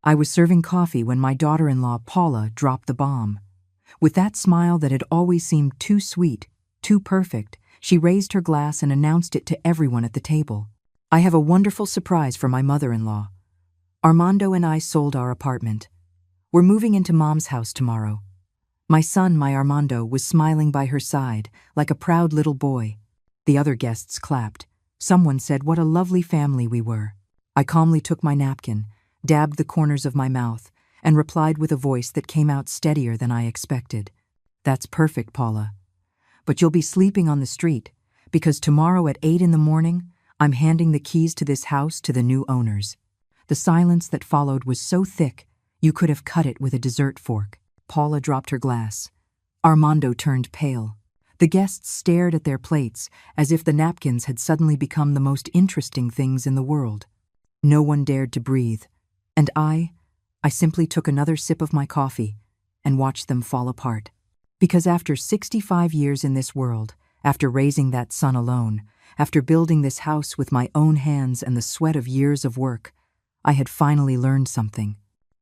I was serving coffee when my daughter-in-law Paula dropped the bomb. With that smile that had always seemed too sweet, too perfect, she raised her glass and announced it to everyone at the table. "I have a wonderful surprise for my mother-in-law. Armando and I sold our apartment. We're moving into Mom's house tomorrow." My son, my Armando, was smiling by her side, like a proud little boy. The other guests clapped. Someone said what a lovely family we were. I calmly took my napkin, dabbed the corners of my mouth, and replied with a voice that came out steadier than I expected. "That's perfect, Paula. But you'll be sleeping on the street, because tomorrow at 8 in the morning, I'm handing the keys to this house to the new owners." The silence that followed was so thick, you could have cut it with a dessert fork. Paula dropped her glass. Armando turned pale. The guests stared at their plates as if the napkins had suddenly become the most interesting things in the world. No one dared to breathe, and I simply took another sip of my coffee and watched them fall apart. Because after 65 years in this world, after raising that son alone, after building this house with my own hands and the sweat of years of work, I had finally learned something.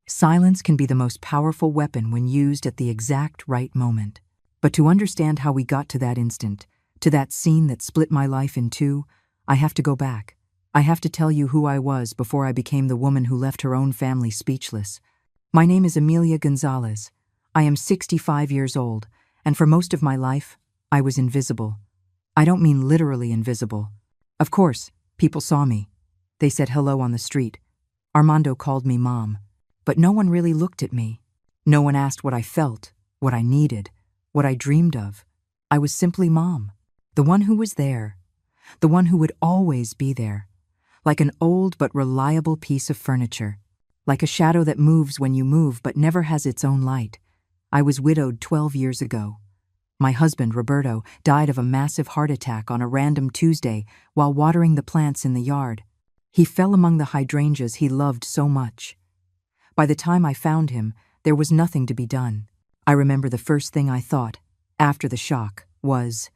Silence can be the most powerful weapon when used at the exact right moment. But to understand how we got to that instant, to that scene that split my life in two, I have to go back. I have to tell you who I was before I became the woman who left her own family speechless. My name is Amelia Gonzalez. I am 65 years old, and for most of my life, I was invisible. I don't mean literally invisible. Of course, people saw me. They said hello on the street. Armando called me Mom. But no one really looked at me. No one asked what I felt, what I needed, what I dreamed of. I was simply Mom, the one who was there, the one who would always be there, like an old but reliable piece of furniture, like a shadow that moves when you move but never has its own light. I was widowed 12 years ago. My husband, Roberto, died of a massive heart attack on a random Tuesday while watering the plants in the yard. He fell among the hydrangeas he loved so much. By the time I found him, there was nothing to be done. I remember the first thing I thought, after the shock, was,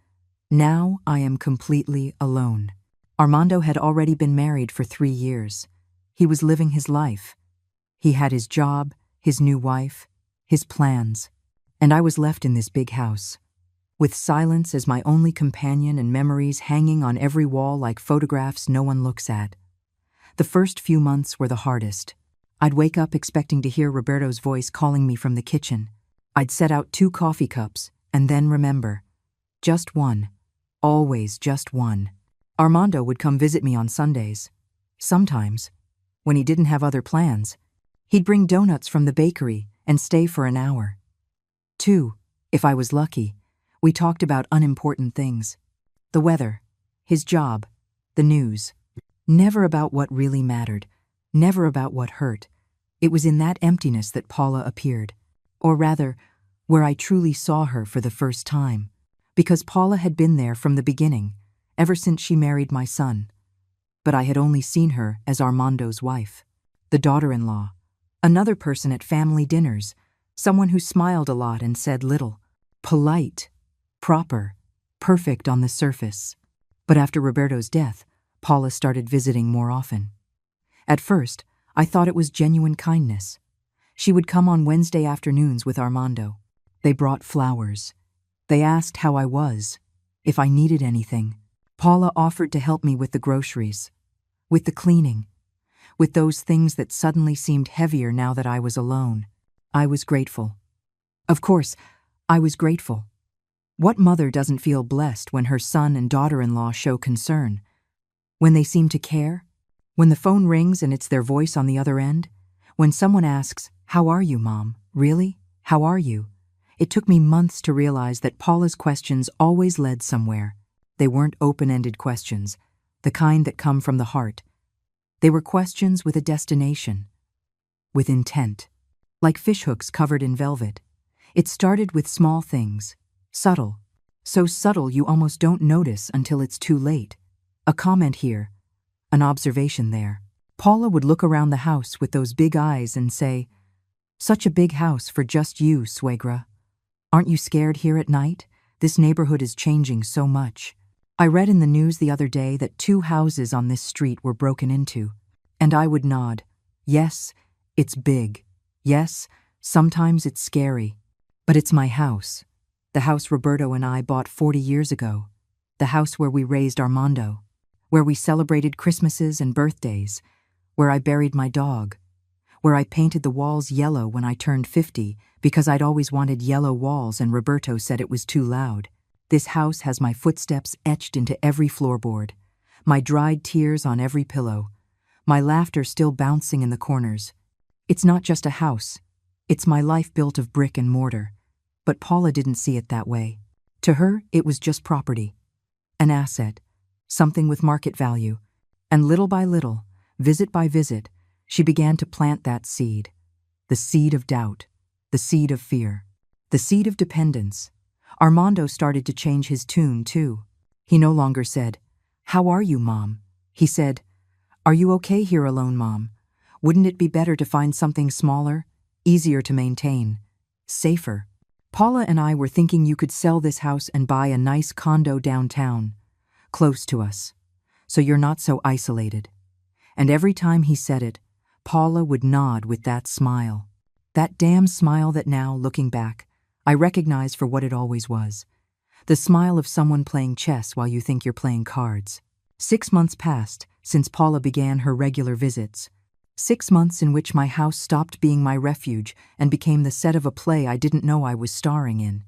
now I am completely alone. Armando had already been married for 3 years. He was living his life. He had his job, his new wife, his plans, and I was left in this big house, with silence as my only companion and memories hanging on every wall like photographs no one looks at. The first few months were the hardest. I'd wake up expecting to hear Roberto's voice calling me from the kitchen. I'd set out 2 coffee cups and then remember. Just one. Always just one. Armando would come visit me on Sundays. Sometimes, when he didn't have other plans, he'd bring donuts from the bakery and stay for an hour. 2, if I was lucky, we talked about unimportant things. The weather, his job, the news. Never about what really mattered. Never about what hurt. It was in that emptiness that Paula appeared. Or rather, where I truly saw her for the first time. Because Paula had been there from the beginning, ever since she married my son. But I had only seen her as Armando's wife, the daughter-in-law, another person at family dinners, someone who smiled a lot and said little, polite, proper, perfect on the surface. But after Roberto's death, Paula started visiting more often. At first, I thought it was genuine kindness. She would come on Wednesday afternoons with Armando. They brought flowers. They asked how I was, if I needed anything. Paula offered to help me with the groceries, with the cleaning, with those things that suddenly seemed heavier now that I was alone. I was grateful. Of course, I was grateful. What mother doesn't feel blessed when her son and daughter-in-law show concern? When they seem to care? When the phone rings and it's their voice on the other end? When someone asks, "How are you, Mom? Really? How are you?" It took me months to realize that Paula's questions always led somewhere. They weren't open-ended questions, the kind that come from the heart. They were questions with a destination, with intent, like fishhooks covered in velvet. It started with small things, subtle, so subtle you almost don't notice until it's too late. A comment here, an observation there. Paula would look around the house with those big eyes and say, "Such a big house for just you, Suegra. Aren't you scared here at night? This neighborhood is changing so much." I read in the news the other day that 2 houses on this street were broken into, and I would nod. Yes, It's big. Yes, sometimes it's scary. But it's my house. The house Roberto and I bought 40 years ago. The house where we raised Armando. Where we celebrated Christmases and birthdays. Where I buried my dog. Where I painted the walls yellow when I turned 50 because I'd always wanted yellow walls and Roberto said it was too loud. This house has my footsteps etched into every floorboard. My dried tears on every pillow. My laughter still bouncing in the corners. It's not just a house. It's my life built of brick and mortar. But Paula didn't see it that way. To her, it was just property. An asset. Something with market value. And little by little, visit by visit, she began to plant that seed. The seed of doubt. The seed of fear. The seed of dependence. Armando started to change his tune, too. He no longer said, "How are you, Mom?" He said, "Are you okay here alone, Mom? Wouldn't it be better to find something smaller, easier to maintain, safer?" Paula and I were thinking you could sell this house and buy a nice condo downtown, close to us, so you're not so isolated. And every time he said it, Paula would nod with that smile. That damn smile that now, looking back, I recognize for what it always was. The smile of someone playing chess while you think you're playing cards. 6 months passed since Paula began her regular visits. 6 months in which my house stopped being my refuge and became the set of a play I didn't know I was starring in.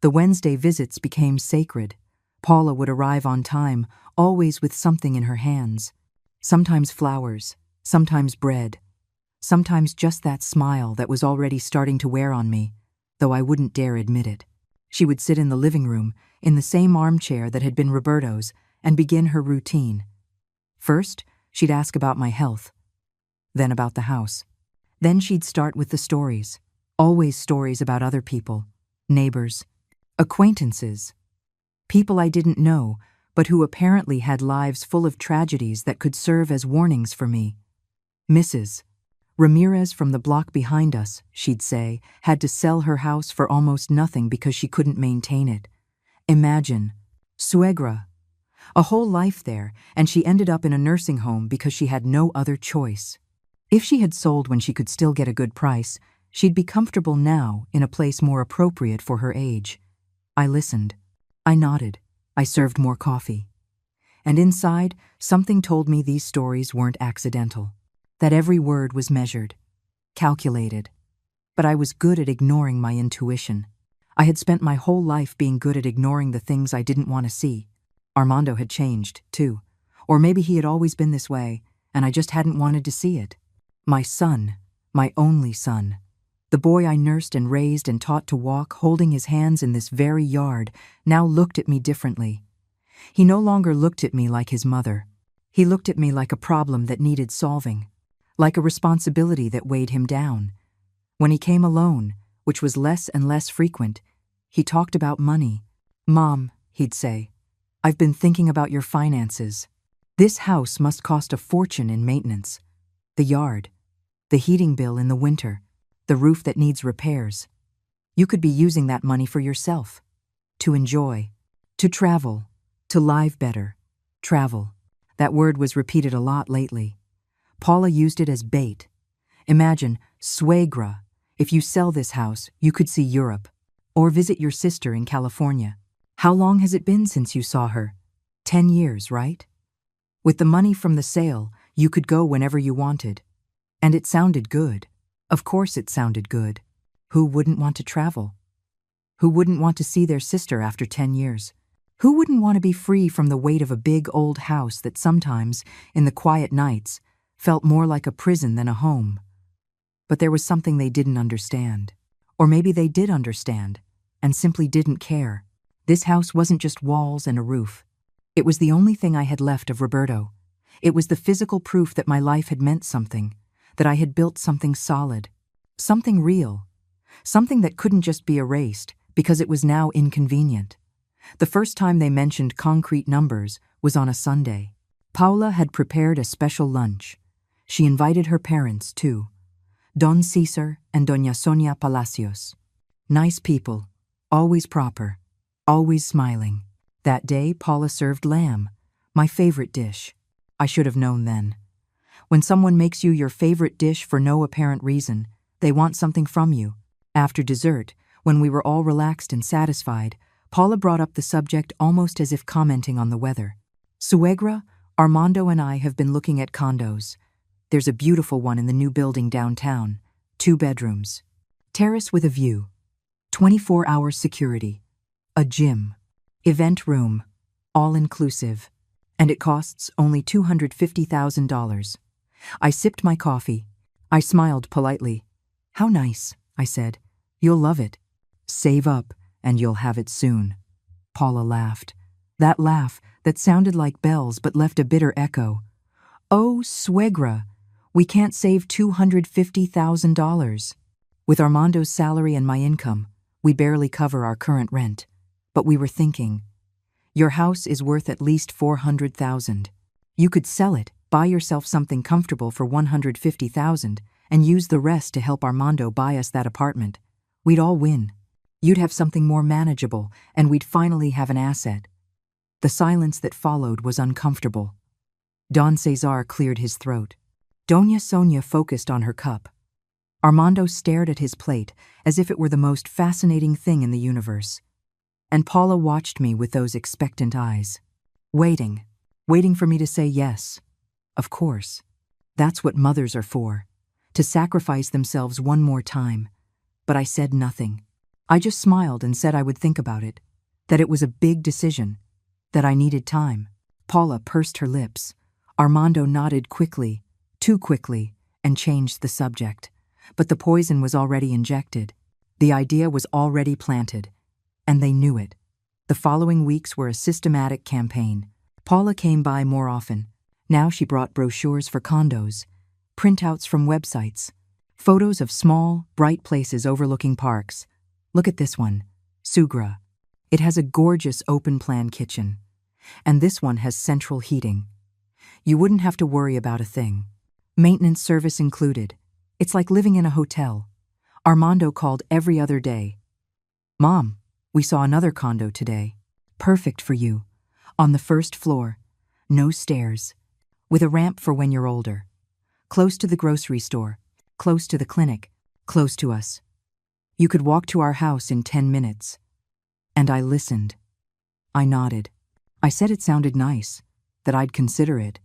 The Wednesday visits became sacred. Paula would arrive on time, always with something in her hands. Sometimes flowers, sometimes bread, sometimes just that smile that was already starting to wear on me, though I wouldn't dare admit it. She would sit in the living room, in the same armchair that had been Roberto's, and begin her routine. First, she'd ask about my health, then about the house. Then she'd start with the stories, always stories about other people, neighbors, acquaintances, people I didn't know, but who apparently had lives full of tragedies that could serve as warnings for me. Mrs. Ramirez from the block behind us, she'd say, had to sell her house for almost nothing because she couldn't maintain it. Imagine, suegra, a whole life there, and she ended up in a nursing home because she had no other choice. If she had sold when she could still get a good price, she'd be comfortable now in a place more appropriate for her age. I listened. I nodded. I served more coffee. And inside, something told me these stories weren't accidental, that every word was measured, calculated. But I was good at ignoring my intuition. I had spent my whole life being good at ignoring the things I didn't want to see. Armando had changed, too. Or maybe he had always been this way, and I just hadn't wanted to see it. My son, my only son, the boy I nursed and raised and taught to walk, holding his hands in this very yard, now looked at me differently. He no longer looked at me like his mother. He looked at me like a problem that needed solving, like a responsibility that weighed him down. When he came alone, which was less and less frequent, he talked about money. "Mom," he'd say, "I've been thinking about your finances. This house must cost a fortune in maintenance. The yard, the heating bill in the winter, the roof that needs repairs. You could be using that money for yourself, to enjoy, to travel, to live better. Travel. That word was repeated a lot lately. Paula used it as bait. Imagine, suegra, if you sell this house, you could see Europe, or visit your sister in California. How long has it been since you saw her? 10 years, right? With the money from the sale, you could go whenever you wanted. And it sounded good. Of course it sounded good. Who wouldn't want to travel? Who wouldn't want to see their sister after 10 years? Who wouldn't want to be free from the weight of a big old house that sometimes, in the quiet nights, felt more like a prison than a home? But there was something they didn't understand. Or maybe they did understand, and simply didn't care. This house wasn't just walls and a roof. It was the only thing I had left of Roberto. It was the physical proof that my life had meant something, that I had built something solid, something real, something that couldn't just be erased because it was now inconvenient. The first time they mentioned concrete numbers was on a Sunday. Paula had prepared a special lunch. She invited her parents, too. Don Cesar and Doña Sonia Palacios. Nice people, always proper, always smiling. That day, Paula served lamb, my favorite dish. I should have known then. When someone makes you your favorite dish for no apparent reason, they want something from you. After dessert, when we were all relaxed and satisfied, Paula brought up the subject almost as if commenting on the weather. Suegra, Armando and I have been looking at condos. There's a beautiful one in the new building downtown, 2 bedrooms. Terrace with a view. 24-hour security. A gym. Event room. All-inclusive. And it costs only $250,000. I sipped my coffee. I smiled politely. "How nice," I said. "You'll love it. Save up, and you'll have it soon." Paula laughed. That laugh that sounded like bells but left a bitter echo. "Oh, suegra, we can't save $250,000. With Armando's salary and my income, we barely cover our current rent. But we were thinking, your house is worth at least $400,000. You could sell it, buy yourself something comfortable for $150,000, and use the rest to help Armando buy us that apartment. We'd all win. You'd have something more manageable, and we'd finally have an asset." The silence that followed was uncomfortable. Don Cesar cleared his throat. Doña Sonia focused on her cup. Armando stared at his plate as if it were the most fascinating thing in the universe. And Paula watched me with those expectant eyes. Waiting for me to say yes. Of course. That's what mothers are for. To sacrifice themselves one more time. But I said nothing. I just smiled and said I would think about it. That it was a big decision. That I needed time. Paula pursed her lips. Armando nodded quickly, too quickly, and changed the subject. But the poison was already injected. The idea was already planted. And they knew it. The following weeks were a systematic campaign. Paula came by more often. Now she brought brochures for condos, printouts from websites, photos of small, bright places overlooking parks. Look at this one, Sugra. It has a gorgeous open-plan kitchen. And this one has central heating. You wouldn't have to worry about a thing. Maintenance service included. It's like living in a hotel. Armando called every other day. "Mom, we saw another condo today. Perfect for you. On the first floor. No stairs. With a ramp for when you're older. Close to the grocery store. Close to the clinic. Close to us. You could walk to our house in 10 minutes. And I listened. I nodded. I said it sounded nice, that I'd consider it.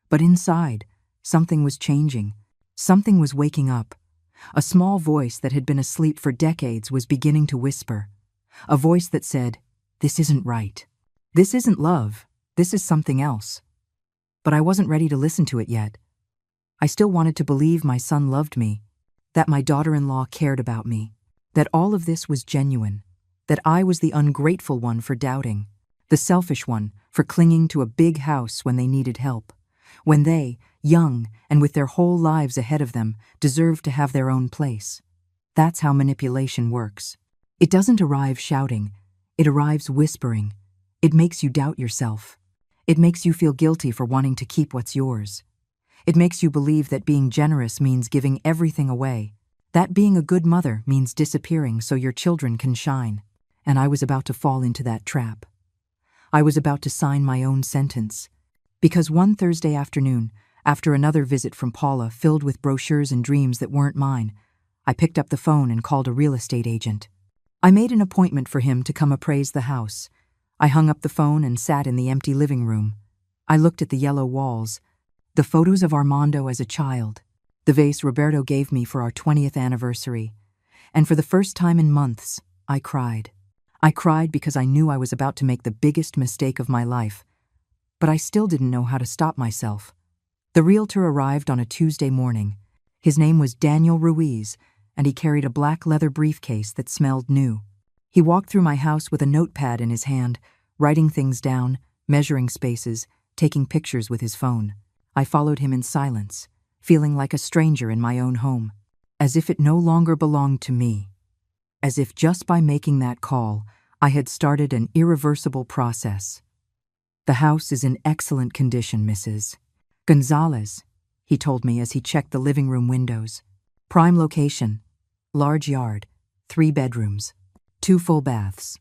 But inside, something was changing. Something was waking up. A small voice that had been asleep for decades was beginning to whisper. A voice that said, "This isn't right. This isn't love. This is something else." But I wasn't ready to listen to it yet. I still wanted to believe my son loved me, that my daughter-in-law cared about me, that all of this was genuine, that I was the ungrateful one for doubting, the selfish one for clinging to a big house when they needed help, when they, young and with their whole lives ahead of them, deserved to have their own place. That's how manipulation works. It doesn't arrive shouting. It arrives whispering. It makes you doubt yourself. It makes you feel guilty for wanting to keep what's yours. It makes you believe that being generous means giving everything away, that being a good mother means disappearing so your children can shine. And I was about to fall into that trap. I was about to sign my own sentence. Because one Thursday afternoon, after another visit from Paula filled with brochures and dreams that weren't mine, I picked up the phone and called a real estate agent. I made an appointment for him to come appraise the house. I hung up the phone and sat in the empty living room. I looked at the yellow walls, the photos of Armando as a child, the vase Roberto gave me for our 20th anniversary. And for the first time in months, I cried. I cried because I knew I was about to make the biggest mistake of my life. But I still didn't know how to stop myself. The realtor arrived on a Tuesday morning. His name was Daniel Ruiz, and he carried a black leather briefcase that smelled new. He walked through my house with a notepad in his hand, writing things down, measuring spaces, taking pictures with his phone. I followed him in silence, feeling like a stranger in my own home, as if it no longer belonged to me. As if just by making that call, I had started an irreversible process. "The house is in excellent condition, Mrs. Gonzalez," he told me as he checked the living room windows. "Prime location, large yard, 3 bedrooms, 2 full baths.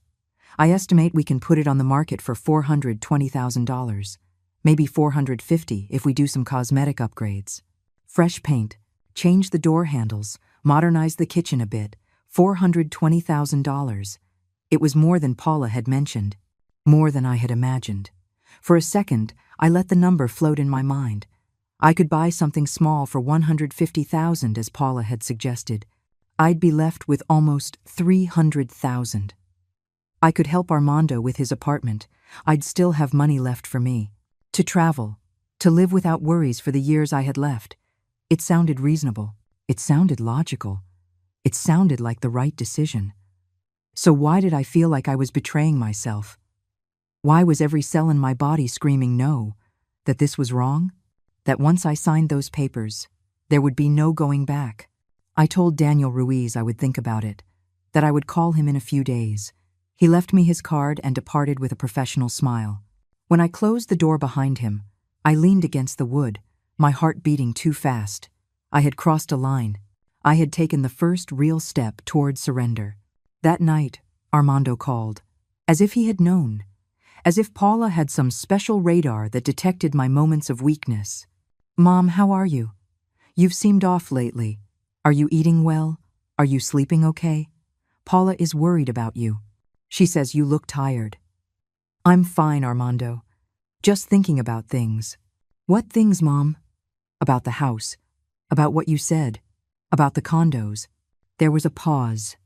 I estimate we can put it on the market for $420,000, maybe $450 if we do some cosmetic upgrades. Fresh paint, change the door handles, modernize the kitchen a bit, $420,000. It was more than Paula had mentioned, more than I had imagined. For a second, I let the number float in my mind. I could buy something small for $150,000 as Paula had suggested. I'd be left with almost $300,000. I could help Armando with his apartment. I'd still have money left for me. To travel, to live without worries for the years I had left. It sounded reasonable. It sounded logical. It sounded like the right decision. So why did I feel like I was betraying myself? Why was every cell in my body screaming no, that this was wrong? That once I signed those papers, there would be no going back. I told Daniel Ruiz I would think about it, that I would call him in a few days. He left me his card and departed with a professional smile. When I closed the door behind him, I leaned against the wood, my heart beating too fast. I had crossed a line. I had taken the first real step toward surrender. That night, Armando called, as if he had known, as if Paula had some special radar that detected my moments of weakness. "Mom, how are you? You've seemed off lately. Are you eating well? Are you sleeping okay? Paula is worried about you. She says you look tired." "I'm fine, Armando. Just thinking about things." "What things, Mom?" "About the house. About what you said. About the condos." There was a pause.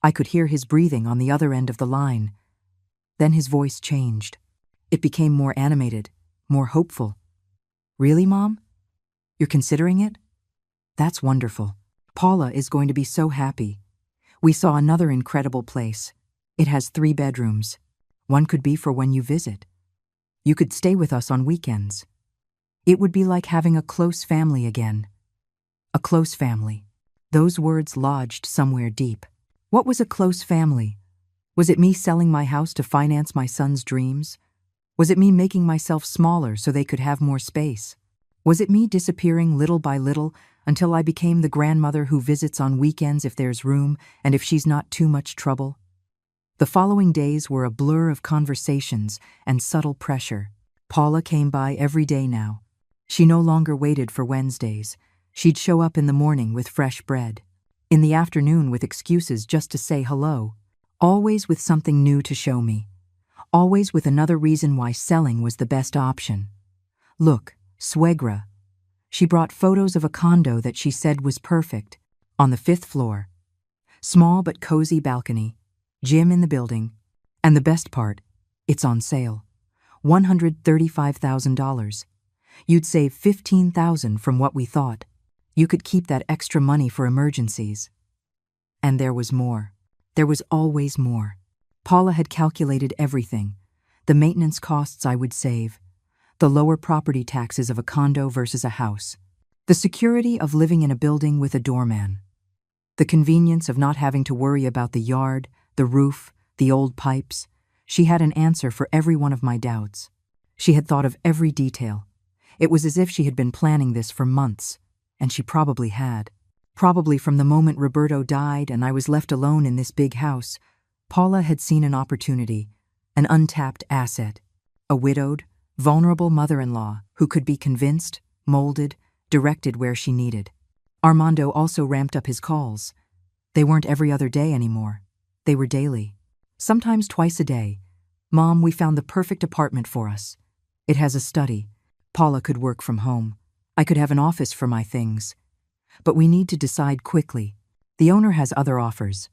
I could hear his breathing on the other end of the line. Then his voice changed. It became more animated, more hopeful. "Really, Mom? You're considering it? That's wonderful. Paula is going to be so happy. We saw another incredible place. It has 3 bedrooms. One could be for when you visit. You could stay with us on weekends. It would be like having a close family again." A close family. Those words lodged somewhere deep. What was a close family? Was it me selling my house to finance my son's dreams? Was it me making myself smaller so they could have more space? Was it me disappearing little by little until I became the grandmother who visits on weekends if there's room and if she's not too much trouble? The following days were a blur of conversations and subtle pressure. Paula came by every day now. She no longer waited for Wednesdays. She'd show up in the morning with fresh bread. In the afternoon with excuses just to say hello. Always with something new to show me. Always with another reason why selling was the best option. "Look, suegra." She brought photos of a condo that she said was perfect, on the 5th floor. Small but cozy balcony, gym in the building, and the best part, it's on sale. $135,000. You'd save $15,000 from what we thought. You could keep that extra money for emergencies. And there was more. There was always more. Paula had calculated everything. The maintenance costs I would save. The lower property taxes of a condo versus a house. The security of living in a building with a doorman. The convenience of not having to worry about the yard, the roof, the old pipes. She had an answer for every one of my doubts. She had thought of every detail. It was as if she had been planning this for months, and she probably had. Probably from the moment Roberto died and I was left alone in this big house, Paula had seen an opportunity, an untapped asset, a widowed, vulnerable mother-in-law who could be convinced, molded, directed where she needed. Armando also ramped up his calls. They weren't every other day anymore. They were daily. Sometimes twice a day. "Mom, we found the perfect apartment for us. It has a study. Paula could work from home. I could have an office for my things. But we need to decide quickly. The owner has other offers.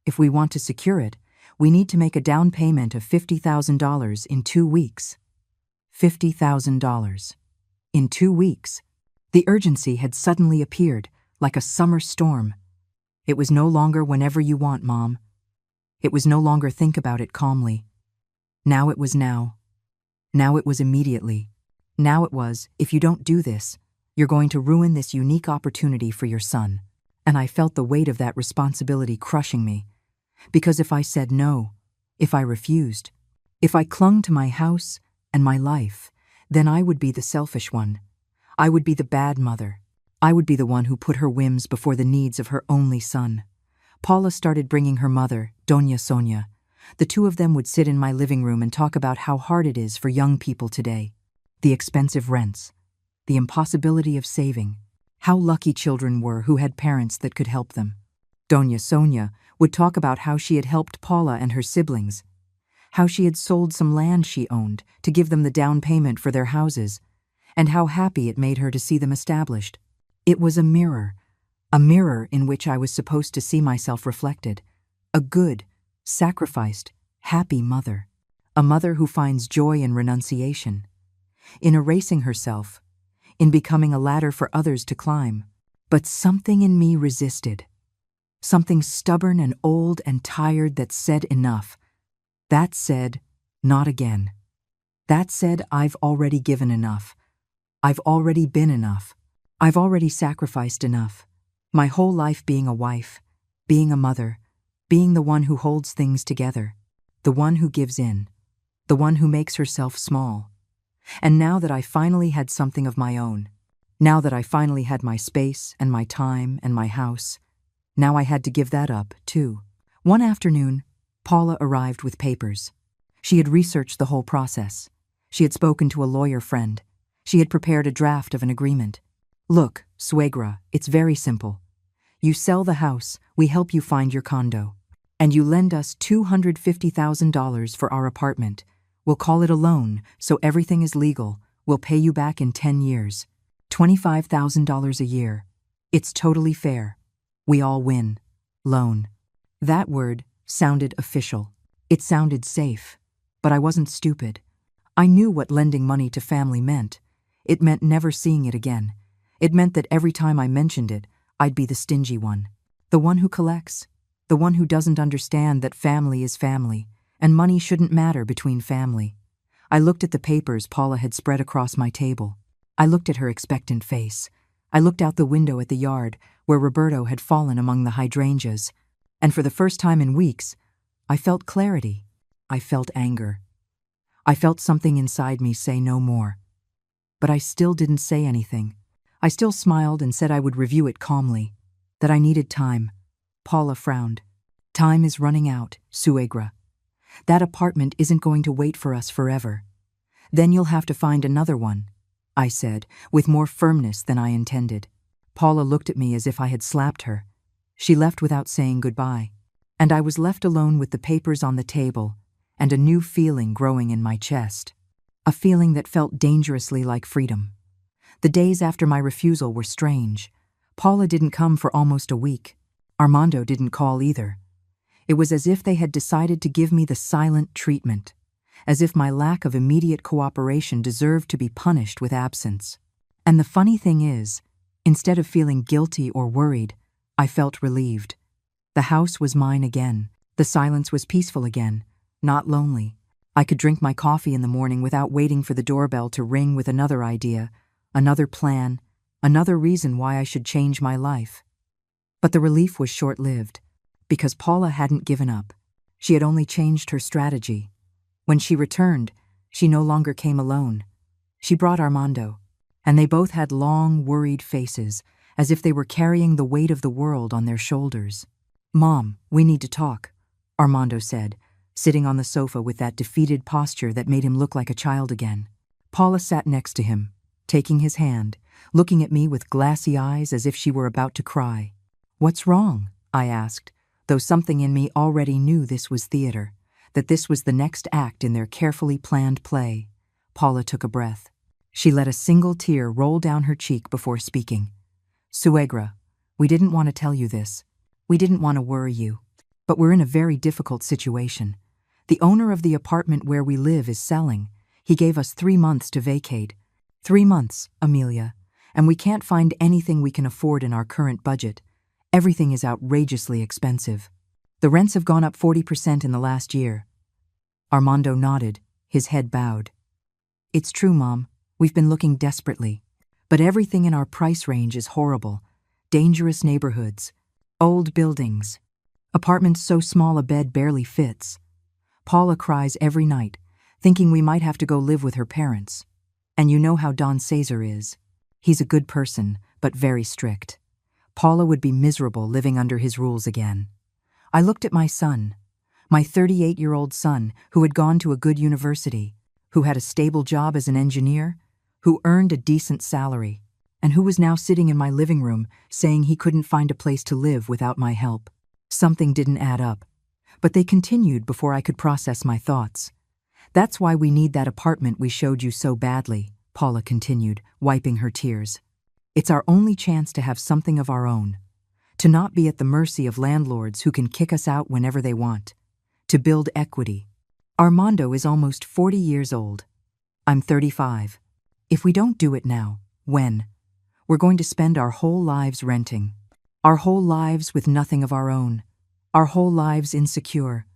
If we want to secure it, we need to make a down payment of $50,000 in 2 weeks." $50,000. In 2 weeks. The urgency had suddenly appeared, like a summer storm. It was no longer whenever you want, Mom. It was no longer think about it calmly. Now it was now. Now it was immediately. Now it was, if you don't do this, you're going to ruin this unique opportunity for your son. And I felt the weight of that responsibility crushing me. Because if I said no, if I refused, if I clung to my house and my life, then I would be the selfish one. I would be the bad mother. I would be the one who put her whims before the needs of her only son. Paula started bringing her mother, Doña Sonia. The two of them would sit in my living room and talk about how hard it is for young people today. The expensive rents. The impossibility of saving. How lucky children were who had parents that could help them. Doña Sonia would talk about how she had helped Paula and her siblings, how she had sold some land she owned to give them the down payment for their houses, and how happy it made her to see them established. It was a mirror in which I was supposed to see myself reflected. A good, sacrificed, happy mother. A mother who finds joy in renunciation, in erasing herself, in becoming a ladder for others to climb. But something in me resisted. Something stubborn and old and tired that said enough. That said, not again. That said, I've already given enough. I've already been enough. I've already sacrificed enough. My whole life being a wife, being a mother, being the one who holds things together, the one who gives in, the one who makes herself small. And now that I finally had something of my own, now that I finally had my space and my time and my house, now I had to give that up, too. One afternoon, Paula arrived with papers. She had researched the whole process. She had spoken to a lawyer friend. She had prepared a draft of an agreement. Look, suegra, it's very simple. You sell the house, we help you find your condo. And you lend us $250,000 for our apartment. We'll call it a loan, so everything is legal. We'll pay you back in 10 years. $25,000 a year. It's totally fair. We all win. Loan. That word sounded official. It sounded safe. But I wasn't stupid. I knew what lending money to family meant. It meant never seeing it again. It meant that every time I mentioned it, I'd be the stingy one. The one who collects. The one who doesn't understand that family is family, and money shouldn't matter between family. I looked at the papers Paula had spread across my table. I looked at her expectant face. I looked out the window at the yard, where Roberto had fallen among the hydrangeas. And for the first time in weeks, I felt clarity. I felt anger. I felt something inside me say no more. But I still didn't say anything. I still smiled and said I would review it calmly, that I needed time. Paula frowned. Time is running out, suegra. That apartment isn't going to wait for us forever. Then you'll have to find another one, I said, with more firmness than I intended. Paula looked at me as if I had slapped her. She left without saying goodbye, and I was left alone with the papers on the table and a new feeling growing in my chest. A feeling that felt dangerously like freedom. The days after my refusal were strange. Paula didn't come for almost a week. Armando didn't call either. It was as if they had decided to give me the silent treatment, as if my lack of immediate cooperation deserved to be punished with absence. And the funny thing is, instead of feeling guilty or worried, I felt relieved. The house was mine again. The silence was peaceful again, not lonely. I could drink my coffee in the morning without waiting for the doorbell to ring with another idea, another plan, another reason why I should change my life. But the relief was short-lived, because Paula hadn't given up. She had only changed her strategy. When she returned, she no longer came alone. She brought Armando, and they both had long, worried faces, as if they were carrying the weight of the world on their shoulders. "Mom, we need to talk," Armando said, sitting on the sofa with that defeated posture that made him look like a child again. Paula sat next to him, taking his hand, looking at me with glassy eyes as if she were about to cry. "What's wrong?" I asked, though something in me already knew this was theater, that this was the next act in their carefully planned play. Paula took a breath. She let a single tear roll down her cheek before speaking. "Suegra, we didn't want to tell you this. We didn't want to worry you. But we're in a very difficult situation. The owner of the apartment where we live is selling. He gave us 3 months to vacate. 3 months, Amelia, and we can't find anything we can afford in our current budget. Everything is outrageously expensive. The rents have gone up 40% in the last year." Armando nodded, his head bowed. "It's true, Mom. We've been looking desperately. But everything in our price range is horrible. Dangerous neighborhoods. Old buildings. Apartments so small a bed barely fits. Paula cries every night, thinking we might have to go live with her parents. And you know how Don Cesar is. He's a good person, but very strict. Paula would be miserable living under his rules again." I looked at my son, my 38-year-old son who had gone to a good university, who had a stable job as an engineer, who earned a decent salary, and who was now sitting in my living room saying he couldn't find a place to live without my help. Something didn't add up, but they continued before I could process my thoughts. That's why we need that apartment we showed you so badly, Paula continued, wiping her tears. It's our only chance to have something of our own. To not be at the mercy of landlords who can kick us out whenever they want. To build equity. Armando is almost 40 years old. I'm 35. If we don't do it now, when? We're going to spend our whole lives renting. Our whole lives with nothing of our own. Our whole lives insecure.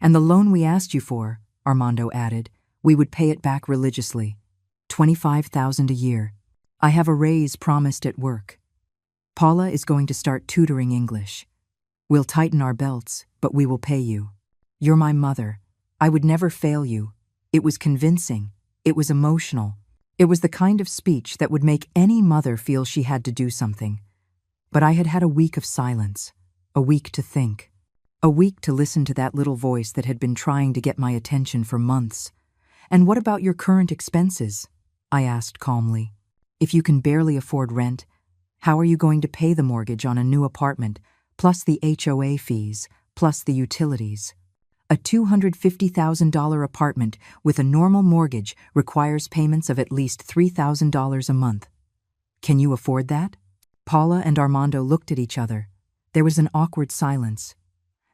And the loan we asked you for, Armando added, we would pay it back religiously. $25,000 a year. I have a raise promised at work. Paula is going to start tutoring English. We'll tighten our belts, but we will pay you. You're my mother. I would never fail you. It was convincing. It was emotional. It was the kind of speech that would make any mother feel she had to do something. But I had had a week of silence, a week to think, a week to listen to that little voice that had been trying to get my attention for months. And what about your current expenses? I asked calmly. If you can barely afford rent, how are you going to pay the mortgage on a new apartment, plus the HOA fees, plus the utilities? A $250,000 apartment with a normal mortgage requires payments of at least $3,000 a month. Can you afford that? Paula and Armando looked at each other. There was an awkward silence.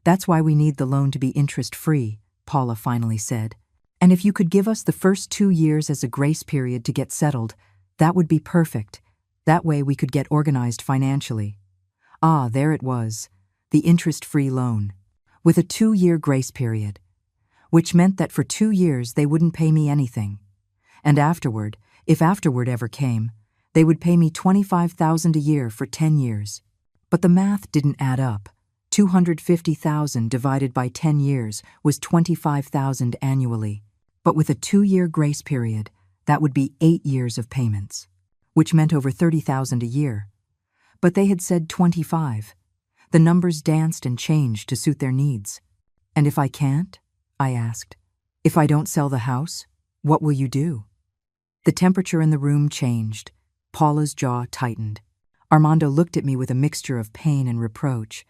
That's why we need the loan to be interest-free, Paula finally said. And if you could give us the first 2 years as a grace period to get settled, that would be perfect. That way we could get organized financially. Ah, there it was, the interest-free loan, with a 2-year grace period, which meant that for 2 years they wouldn't pay me anything. And afterward, if afterward ever came, they would pay me $25,000 a year for 10 years. But the math didn't add up. $250,000 divided by 10 years was $25,000 annually. But with a 2-year grace period, that would be 8 years of payments, which meant over $30,000 a year. But they had said 25. The numbers danced and changed to suit their needs. And if I can't? I asked. If I don't sell the house, what will you do? The temperature in the room changed. Paula's jaw tightened. Armando looked at me with a mixture of pain and reproach.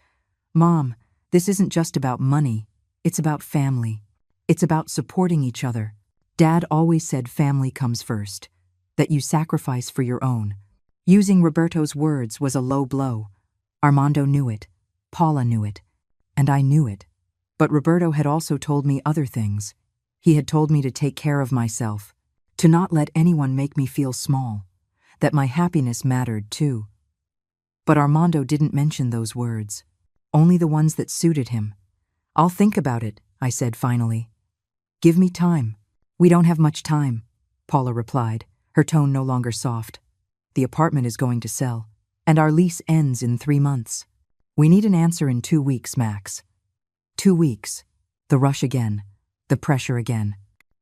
Mom, this isn't just about money. It's about family. It's about supporting each other. Dad always said family comes first, that you sacrifice for your own. Using Roberto's words was a low blow. Armando knew it. Paula knew it. And I knew it. But Roberto had also told me other things. He had told me to take care of myself, to not let anyone make me feel small, that my happiness mattered too. But Armando didn't mention those words, only the ones that suited him. I'll think about it, I said finally. Give me time. We don't have much time, Paula replied, her tone no longer soft. The apartment is going to sell, and our lease ends in 3 months. We need an answer in 2 weeks, max. 2 weeks. The rush again. The pressure again.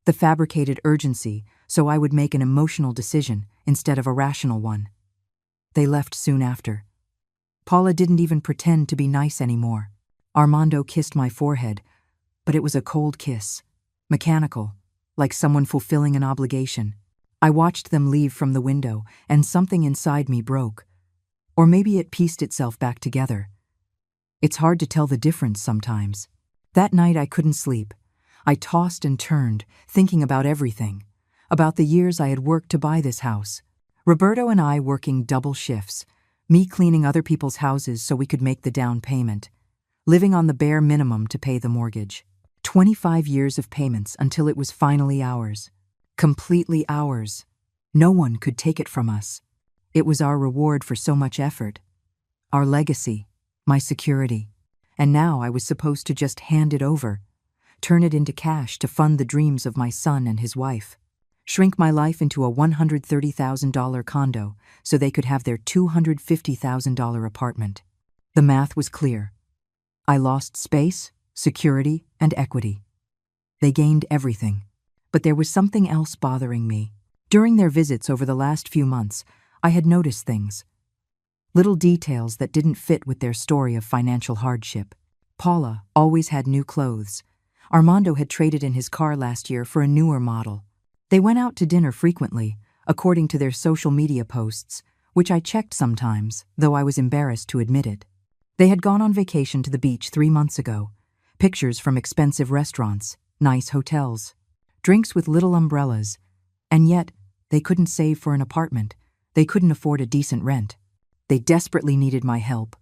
The fabricated urgency, so I would make an emotional decision instead of a rational one. They left soon after. Paula didn't even pretend to be nice anymore. Armando kissed my forehead, but it was a cold kiss. Mechanical, like someone fulfilling an obligation. I watched them leave from the window, and something inside me broke. Or maybe it pieced itself back together. It's hard to tell the difference sometimes. That night I couldn't sleep. I tossed and turned, thinking about everything. About the years I had worked to buy this house. Roberto and I working double shifts. Me cleaning other people's houses so we could make the down payment. Living on the bare minimum to pay the mortgage. 25 years of payments until it was finally ours. Completely ours. No one could take it from us. It was our reward for so much effort. Our legacy. My security. And now I was supposed to just hand it over. Turn it into cash to fund the dreams of my son and his wife. Shrink my life into a $130,000 condo so they could have their $250,000 apartment. The math was clear. I lost space, security, and equity. They gained everything. But there was something else bothering me. During their visits over the last few months, I had noticed things. Little details that didn't fit with their story of financial hardship. Paula always had new clothes. Armando had traded in his car last year for a newer model. They went out to dinner frequently, according to their social media posts, which I checked sometimes, though I was embarrassed to admit it. They had gone on vacation to the beach 3 months ago. Pictures from expensive restaurants, nice hotels, drinks with little umbrellas, and yet they couldn't save for an apartment. They couldn't afford a decent rent. They desperately needed my help,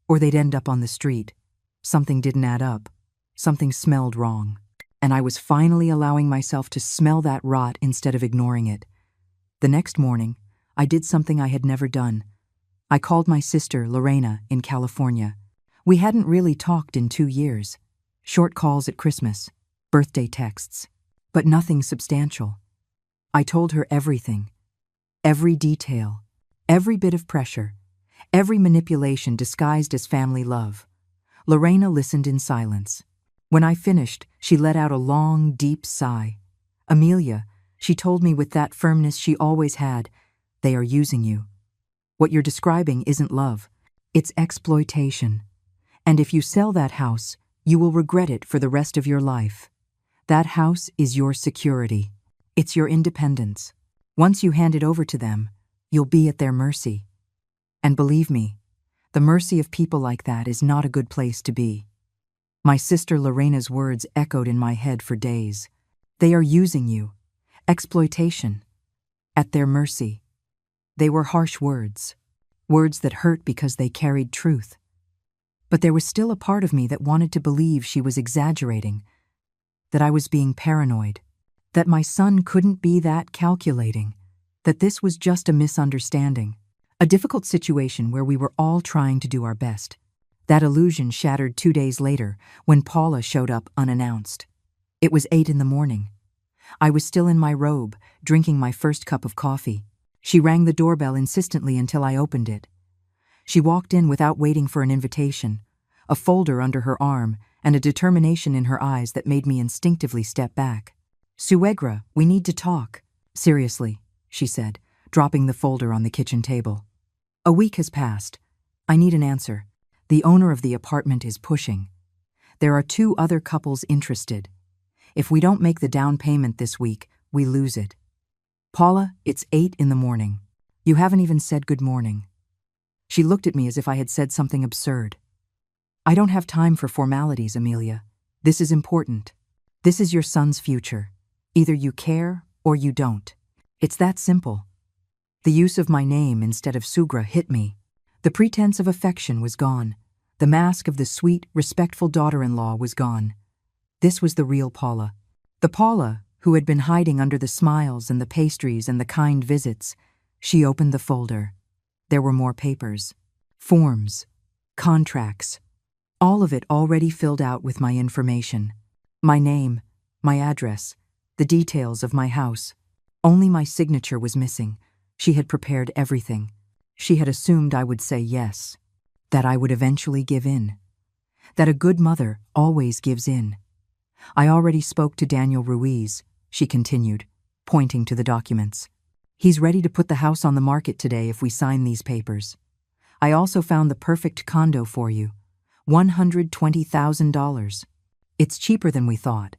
or they'd end up on the street. Something didn't add up. Something smelled wrong. And I was finally allowing myself to smell that rot instead of ignoring it. The next morning, I did something I had never done. I called my sister, Lorena, in California. We hadn't really talked in 2 years. Short calls at Christmas, birthday texts, but nothing substantial. I told her everything. Every detail, every bit of pressure, every manipulation disguised as family love. Lorena listened in silence. When I finished, she let out a long, deep sigh. "Amelia," she told me with that firmness she always had, "they are using you. What you're describing isn't love. It's exploitation. And if you sell that house, you will regret it for the rest of your life. That house is your security. It's your independence. Once you hand it over to them, you'll be at their mercy. And believe me, the mercy of people like that is not a good place to be." My sister Lorena's words echoed in my head for days. They are using you. Exploitation. At their mercy. They were harsh words. Words that hurt because they carried truth. But there was still a part of me that wanted to believe she was exaggerating, that I was being paranoid, that my son couldn't be that calculating, that this was just a misunderstanding, a difficult situation where we were all trying to do our best. That illusion shattered 2 days later when Paula showed up unannounced. It was 8 in the morning. I was still in my robe, drinking my first cup of coffee. She rang the doorbell insistently until I opened it. She walked in without waiting for an invitation, a folder under her arm and a determination in her eyes that made me instinctively step back. "Suegra, we need to talk." "Seriously," she said, dropping the folder on the kitchen table. "A week has passed. I need an answer. The owner of the apartment is pushing. There are 2 other couples interested. If we don't make the down payment this week, we lose it. Paula, it's 8 in the morning. You haven't even said good morning." She looked at me as if I had said something absurd. "I don't have time for formalities, Amelia. This is important. This is your son's future. Either you care or you don't. It's that simple." The use of my name instead of Sugra hit me. The pretense of affection was gone. The mask of the sweet, respectful daughter-in-law was gone. This was the real Paula. The Paula who had been hiding under the smiles and the pastries and the kind visits. She opened the folder. There were more papers. Forms. Contracts. All of it already filled out with my information. My name, my address, the details of my house. Only my signature was missing. She had prepared everything. She had assumed I would say yes, that I would eventually give in, that a good mother always gives in. "I already spoke to Daniel Ruiz," she continued, pointing to the documents. "He's ready to put the house on the market today if we sign these papers. I also found the perfect condo for you, $120,000. It's cheaper than we thought.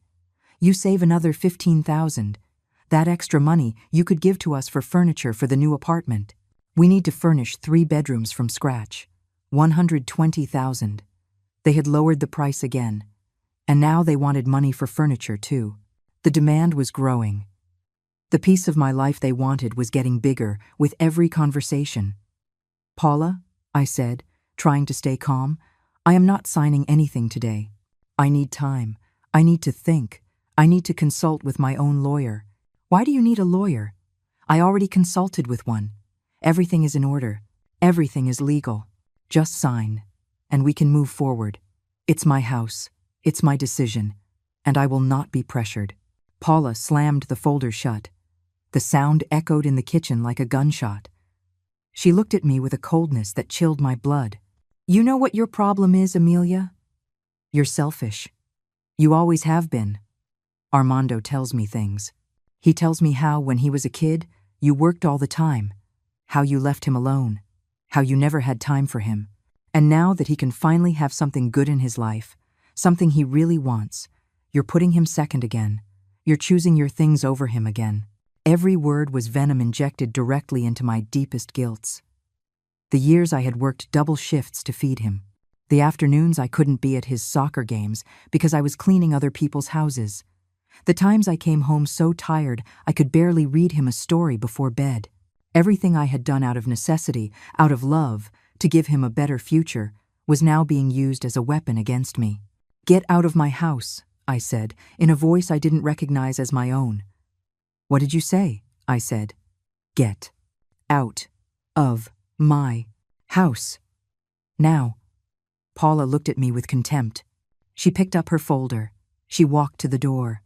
You save another $15,000. That extra money you could give to us for furniture for the new apartment. We need to furnish 3 bedrooms from scratch. $120,000. They had lowered the price again. And now they wanted money for furniture, too. The demand was growing. The piece of my life they wanted was getting bigger with every conversation. "Paula," I said, trying to stay calm, "I am not signing anything today. I need time. I need to think. I need to consult with my own lawyer." "Why do you need a lawyer?" "I already consulted with one. Everything is in order. Everything is legal. Just sign, and we can move forward. It's my house. It's my decision, and I will not be pressured." Paula slammed the folder shut. The sound echoed in the kitchen like a gunshot. She looked at me with a coldness that chilled my blood. "You know what your problem is, Amelia? You're selfish. You always have been. Armando tells me things. He tells me how, when he was a kid, you worked all the time. How you left him alone, how you never had time for him. And now that he can finally have something good in his life, something he really wants, you're putting him second again. You're choosing your things over him again." Every word was venom injected directly into my deepest guilts. The years I had worked double shifts to feed him. The afternoons I couldn't be at his soccer games because I was cleaning other people's houses. The times I came home so tired I could barely read him a story before bed. Everything I had done out of necessity, out of love, to give him a better future, was now being used as a weapon against me. "Get out of my house," I said, in a voice I didn't recognize as my own. "What did you say?" I said. "Get out of my house. Now." Paula looked at me with contempt. She picked up her folder. She walked to the door.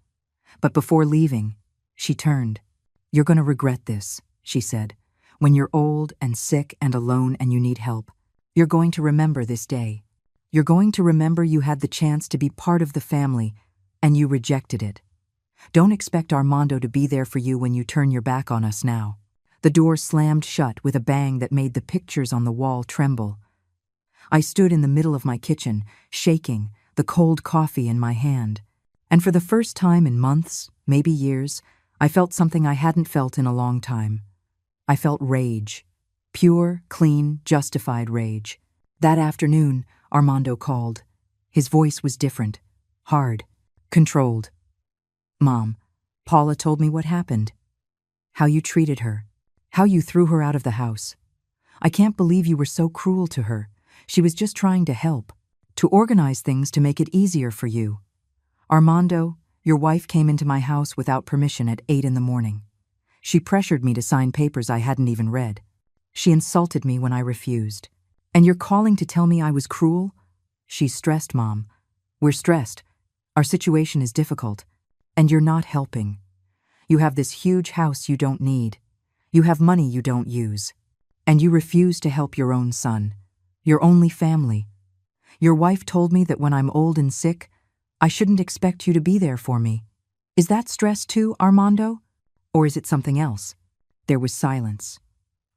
But before leaving, she turned. "You're going to regret this," she said. "When you're old and sick and alone and you need help, you're going to remember this day. You're going to remember you had the chance to be part of the family, and you rejected it. Don't expect Armando to be there for you when you turn your back on us now." The door slammed shut with a bang that made the pictures on the wall tremble. I stood in the middle of my kitchen, shaking, the cold coffee in my hand. And for the first time in months, maybe years, I felt something I hadn't felt in a long time. I felt rage. Pure, clean, justified rage. That afternoon, Armando called. His voice was different, hard, controlled. "Mom, Paula told me what happened. How you treated her. How you threw her out of the house. I can't believe you were so cruel to her. She was just trying to help, to organize things to make it easier for you. Armando, your wife came into my house without permission at 8 in the morning. She pressured me to sign papers I hadn't even read. She insulted me when I refused. And you're calling to tell me I was cruel?" "She's stressed, Mom. We're stressed. Our situation is difficult. And you're not helping. You have this huge house you don't need. You have money you don't use. And you refuse to help your own son. Your only family. Your wife told me that when I'm old and sick, I shouldn't expect you to be there for me. Is that stress too, Armando? Or is it something else?" There was silence.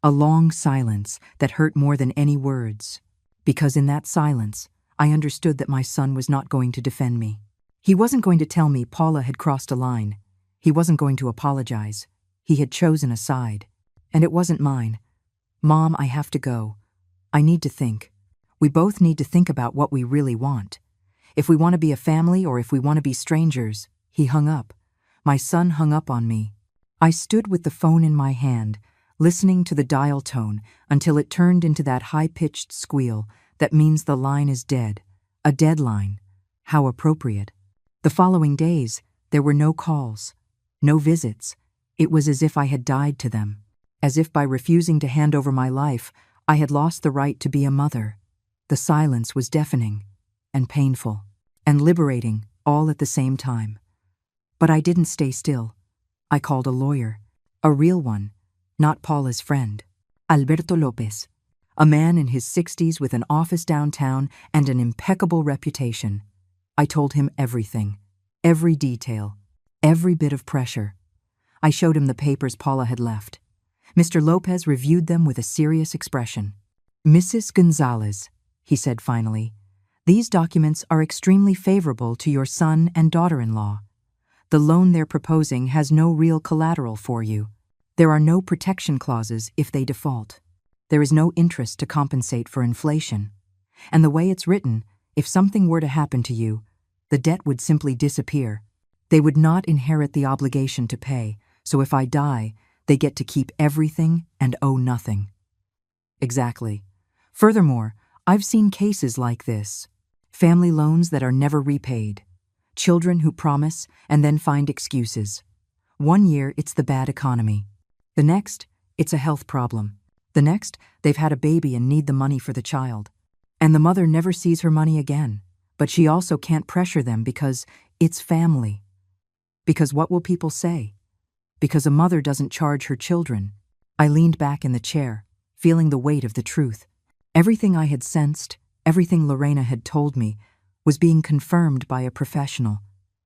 A long silence that hurt more than any words. Because in that silence, I understood that my son was not going to defend me. He wasn't going to tell me Paula had crossed a line. He wasn't going to apologize. He had chosen a side. And it wasn't mine. "Mom, I have to go. I need to think. We both need to think about what we really want. If we want to be a family or if we want to be strangers." He hung up. My son hung up on me. I stood with the phone in my hand, listening to the dial tone until it turned into that high-pitched squeal that means the line is dead. A deadline. How appropriate. The following days, there were no calls, no visits. It was as if I had died to them. As if by refusing to hand over my life, I had lost the right to be a mother. The silence was deafening, and painful, and liberating, all at the same time. But I didn't stay still. I called a lawyer, a real one, not Paula's friend, Alberto Lopez, a man in his 60s with an office downtown and an impeccable reputation. I told him everything, every detail, every bit of pressure. I showed him the papers Paula had left. Mr. Lopez reviewed them with a serious expression. "Mrs. Gonzalez," he said finally, "these documents are extremely favorable to your son and daughter-in-law. The loan they're proposing has no real collateral for you. There are no protection clauses if they default. There is no interest to compensate for inflation. And the way it's written, if something were to happen to you, the debt would simply disappear. They would not inherit the obligation to pay, so if I die, they get to keep everything and owe nothing." Exactly. Furthermore, I've seen cases like this. Family loans that are never repaid. Children who promise and then find excuses. One year, it's the bad economy. The next, it's a health problem. The next, they've had a baby and need the money for the child. And the mother never sees her money again. But she also can't pressure them because it's family. Because what will people say? Because a mother doesn't charge her children. I leaned back in the chair, feeling the weight of the truth. Everything I had sensed, everything Lorena had told me, was being confirmed by a professional.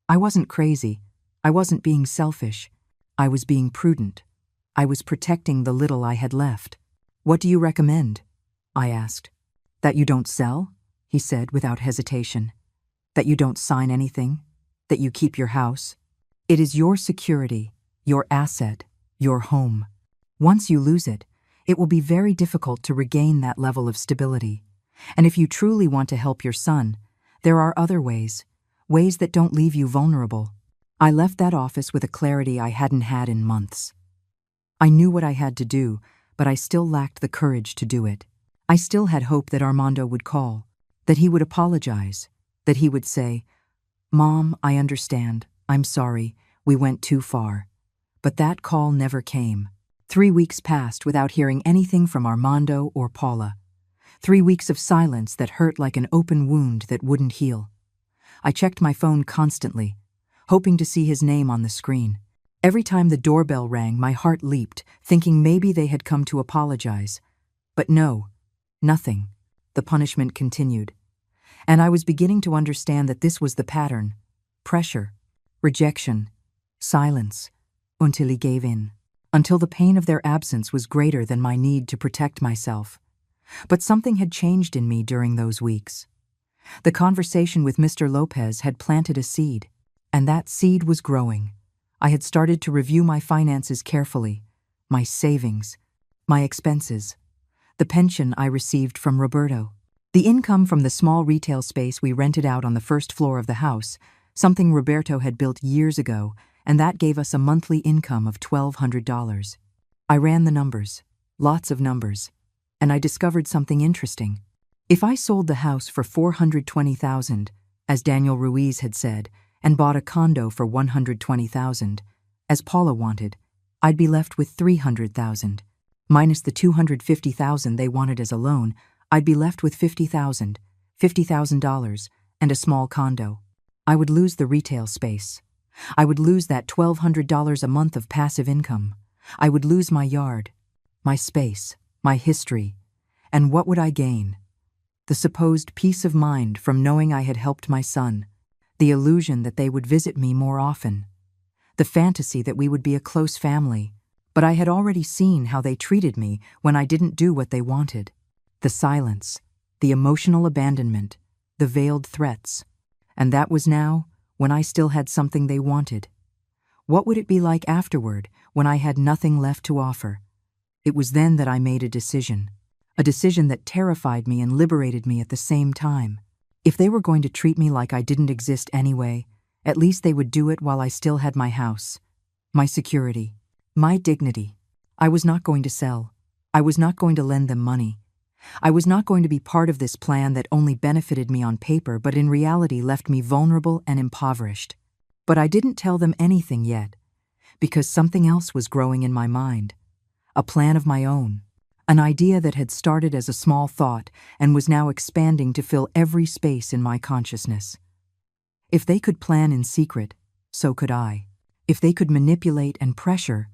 I wasn't crazy. I wasn't being selfish. I was being prudent. I was protecting the little I had left. "What do you recommend?" I asked. "That you don't sell?" he said without hesitation. "That you don't sign anything? That you keep your house? It is your security, your asset, your home. Once you lose it, It will be very difficult to regain that level of stability. And if you truly want to help your son, there are other ways that don't leave you vulnerable. I left that office with a clarity I hadn't had in months. I knew what I had to do, but I still lacked the courage to do it. I still had hope that Armando would call, that he would apologize, that he would say, "Mom, I understand. I'm sorry. We went too far." But that call never came. 3 weeks passed without hearing anything from Armando or Paula. 3 weeks of silence that hurt like an open wound that wouldn't heal. I checked my phone constantly, hoping to see his name on the screen. Every time the doorbell rang, my heart leaped, thinking maybe they had come to apologize. But no, nothing. The punishment continued. And I was beginning to understand that this was the pattern. Pressure, rejection, silence, until he gave in. Until the pain of their absence was greater than my need to protect myself. But something had changed in me during those weeks. The conversation with Mr. Lopez had planted a seed, and that seed was growing. I had started to review my finances carefully, my savings, my expenses, the pension I received from Roberto, the income from the small retail space we rented out on the first floor of the house, something Roberto had built years ago, and that gave us a monthly income of $1,200. I ran the numbers, lots of numbers, and I discovered something interesting. If I sold the house for $420,000, as Daniel Ruiz had said, and bought a condo for $120,000, as Paula wanted, I'd be left with $300,000. Minus the $250,000 they wanted as a loan, I'd be left with $50,000, and a small condo. I would lose the retail space. I would lose that $1,200 a month of passive income. I would lose my yard, my space, my history. And what would I gain? The supposed peace of mind from knowing I had helped my son, the illusion that they would visit me more often, the fantasy that we would be a close family. But I had already seen how they treated me when I didn't do what they wanted. The silence, the emotional abandonment, the veiled threats. And that was now, when I still had something they wanted. What would it be like afterward, when I had nothing left to offer? It was then that I made a decision that terrified me and liberated me at the same time. If they were going to treat me like I didn't exist anyway, at least they would do it while I still had my house, my security, my dignity. I was not going to sell. I was not going to lend them money. I was not going to be part of this plan that only benefited me on paper but in reality left me vulnerable and impoverished. But I didn't tell them anything yet, because something else was growing in my mind. A plan of my own. An idea that had started as a small thought and was now expanding to fill every space in my consciousness. If they could plan in secret, so could I. If they could manipulate and pressure,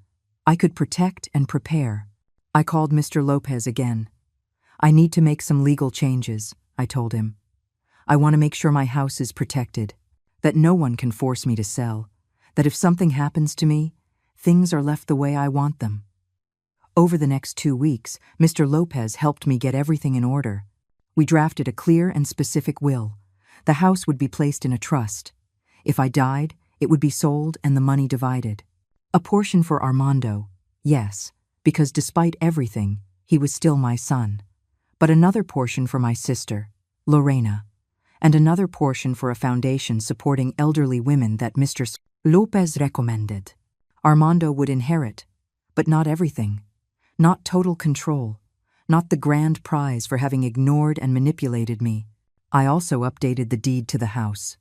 I could protect and prepare. I called Mr. Lopez again. "I need to make some legal changes," I told him. "I want to make sure my house is protected, that no one can force me to sell, that if something happens to me, things are left the way I want them." Over the next 2 weeks, Mr. Lopez helped me get everything in order. We drafted a clear and specific will. The house would be placed in a trust. If I died, it would be sold and the money divided. A portion for Armando, yes, because despite everything, he was still my son. But another portion for my sister, Lorena, and another portion for a foundation supporting elderly women that Mr. Lopez recommended. Armando would inherit, but not everything. Not total control, not the grand prize for having ignored and manipulated me. I also updated the deed to the house.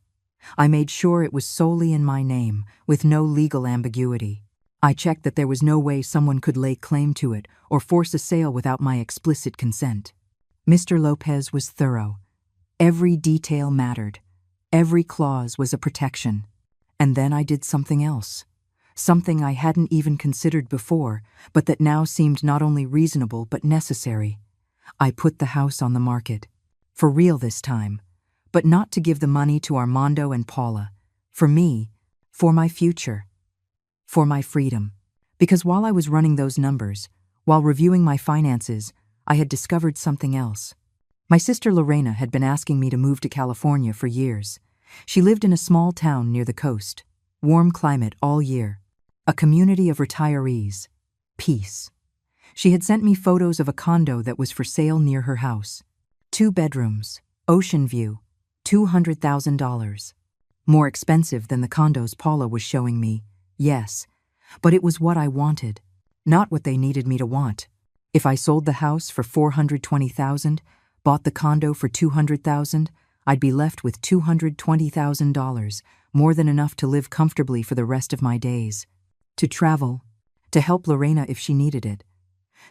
I made sure it was solely in my name, with no legal ambiguity. I checked that there was no way someone could lay claim to it or force a sale without my explicit consent. Mr. Lopez was thorough. Every detail mattered. Every clause was a protection. And then I did something else. Something I hadn't even considered before, but that now seemed not only reasonable but necessary. I put the house on the market. For real this time. But not to give the money to Armando and Paula. For me. For my future. For my freedom. Because while I was running those numbers, while reviewing my finances, I had discovered something else. My sister Lorena had been asking me to move to California for years. She lived in a small town near the coast. Warm climate all year. A community of retirees. Peace. She had sent me photos of a condo that was for sale near her house. 2 bedrooms, ocean view, $200,000. More expensive than the condos Paula was showing me, yes, but it was what I wanted, not what they needed me to want. If I sold the house for $420,000, bought the condo for $200,000, I'd be left with $220,000, more than enough to live comfortably for the rest of my days. To travel, to help Lorena if she needed it,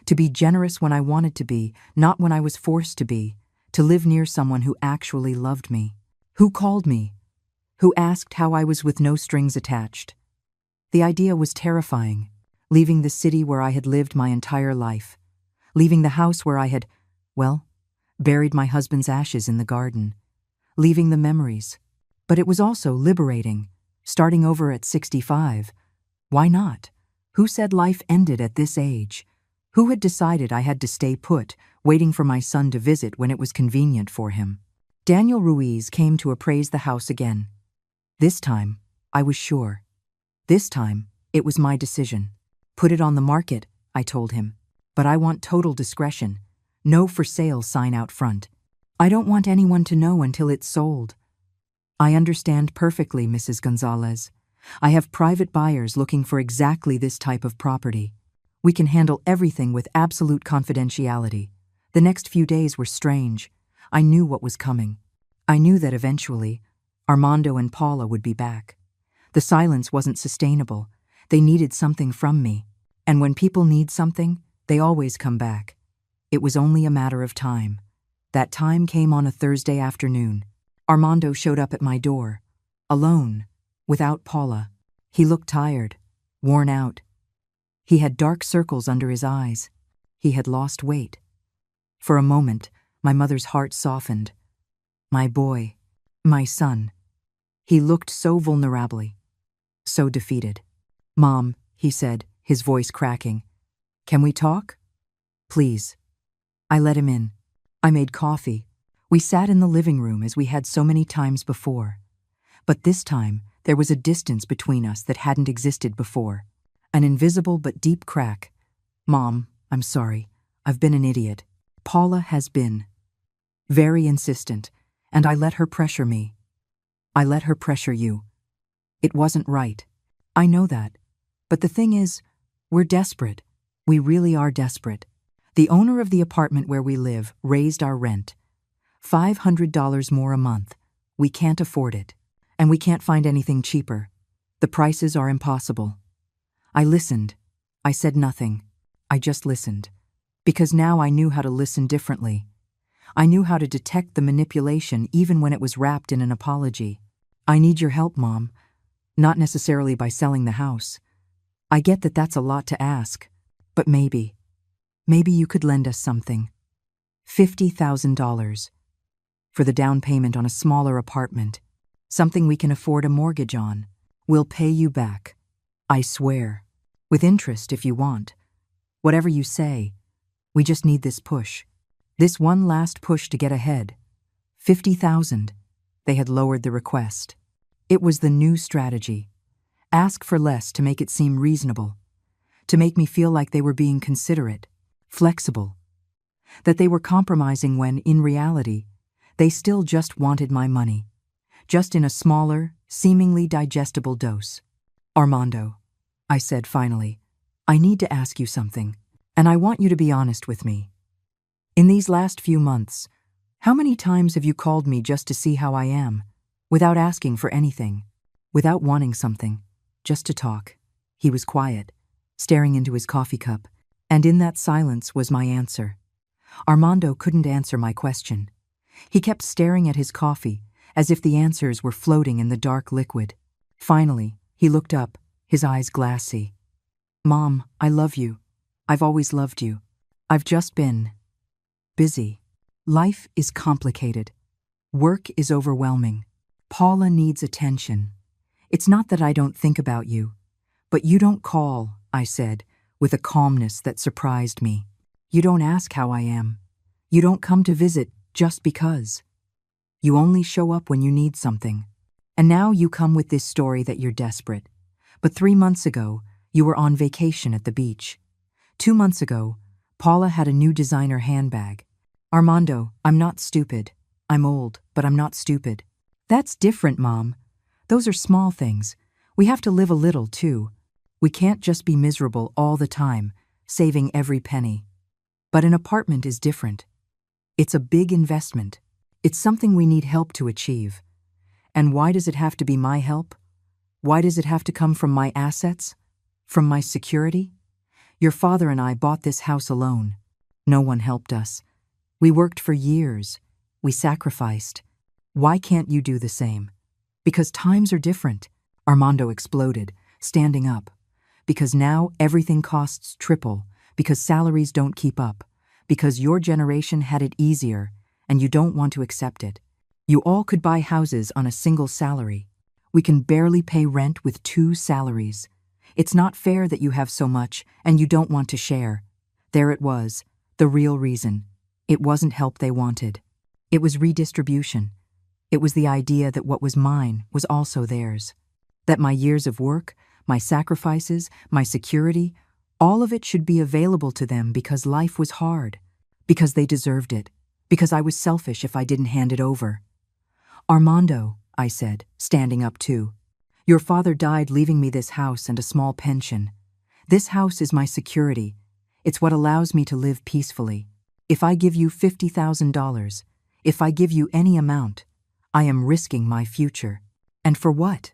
to be generous when I wanted to be, not when I was forced to be, to live near someone who actually loved me, who called me, who asked how I was with no strings attached. The idea was terrifying, leaving the city where I had lived my entire life, leaving the house where I had, well, buried my husband's ashes in the garden, leaving the memories. But it was also liberating, starting over at 65. Why not? Who said life ended at this age? Who had decided I had to stay put, waiting for my son to visit when it was convenient for him? Daniel Ruiz came to appraise the house again. This time, I was sure. This time, it was my decision. Put it on the market, I told him. But I want total discretion. No for sale sign out front. I don't want anyone to know until it's sold. I understand perfectly, Mrs. Gonzalez. I have private buyers looking for exactly this type of property. We can handle everything with absolute confidentiality. The next few days were strange. I knew what was coming. I knew that eventually, Armando and Paula would be back. The silence wasn't sustainable. They needed something from me. And when people need something, they always come back. It was only a matter of time. That time came on a Thursday afternoon. Armando showed up at my door, alone, without Paula. He looked tired, worn out. He had dark circles under his eyes. He had lost weight. For a moment, my mother's heart softened. My boy, my son. He looked so vulnerably, so defeated. "Mom," he said, his voice cracking. "Can we talk? Please." I let him in. I made coffee. We sat in the living room as we had so many times before. But this time, there was a distance between us that hadn't existed before. An invisible but deep crack. "Mom, I'm sorry. I've been an idiot. Paula has been." Very insistent, and I let her pressure me. I let her pressure you. It wasn't right. I know that. But the thing is, we're desperate. We really are desperate. The owner of the apartment where we live raised our rent. $500 more a month. We can't afford it. And we can't find anything cheaper. The prices are impossible. I listened. I said nothing. I just listened. Because now I knew how to listen differently. I knew how to detect the manipulation even when it was wrapped in an apology. "I need your help, Mom. Not necessarily by selling the house. I get that that's a lot to ask. But maybe you could lend us something. $50,000. For the down payment on a smaller apartment. Something we can afford a mortgage on. We'll pay you back. I swear. With interest if you want. Whatever you say. We just need this push. This one last push to get ahead. 50,000. They had lowered the request. It was the new strategy. Ask for less to make it seem reasonable. To make me feel like they were being considerate, flexible. That they were compromising when, in reality, they still just wanted my money. Just in a smaller, seemingly digestible dose. "Armando," I said finally, "I need to ask you something, and I want you to be honest with me. In these last few months, how many times have you called me just to see how I am, without asking for anything, without wanting something, just to talk?" He was quiet, staring into his coffee cup, and in that silence was my answer. Armando couldn't answer my question. He kept staring at his coffee, as if the answers were floating in the dark liquid. Finally, he looked up, his eyes glassy. "Mom, I love you. I've always loved you. I've just been busy. Life is complicated. Work is overwhelming. Paula needs attention. It's not that I don't think about you, but you don't call," I said, with a calmness that surprised me. "You don't ask how I am. You don't come to visit just because. You only show up when you need something. And now you come with this story that you're desperate. But 3 months ago, you were on vacation at the beach. 2 months ago, Paula had a new designer handbag. Armando, I'm not stupid. I'm old, but I'm not stupid. That's different, Mom. Those are small things. We have to live a little, too. We can't just be miserable all the time, saving every penny. But an apartment is different. It's a big investment. It's something we need help to achieve. And why does it have to be my help? Why does it have to come from my assets? From my security? Your father and I bought this house alone. No one helped us. We worked for years. We sacrificed. Why can't you do the same? Because times are different. Armando exploded, standing up. Because now everything costs triple. Because salaries don't keep up. Because your generation had it easier, and you don't want to accept it. You all could buy houses on a single salary. We can barely pay rent with 2 salaries. It's not fair that you have so much and you don't want to share. There it was, the real reason. It wasn't help they wanted. It was redistribution. It was the idea that what was mine was also theirs. That my years of work, my sacrifices, my security, all of it should be available to them because life was hard. Because they deserved it. Because I was selfish if I didn't hand it over. Armando, I said, standing up too. Your father died leaving me this house and a small pension. This house is my security. It's what allows me to live peacefully. If I give you $50,000, if I give you any amount, I am risking my future. And for what?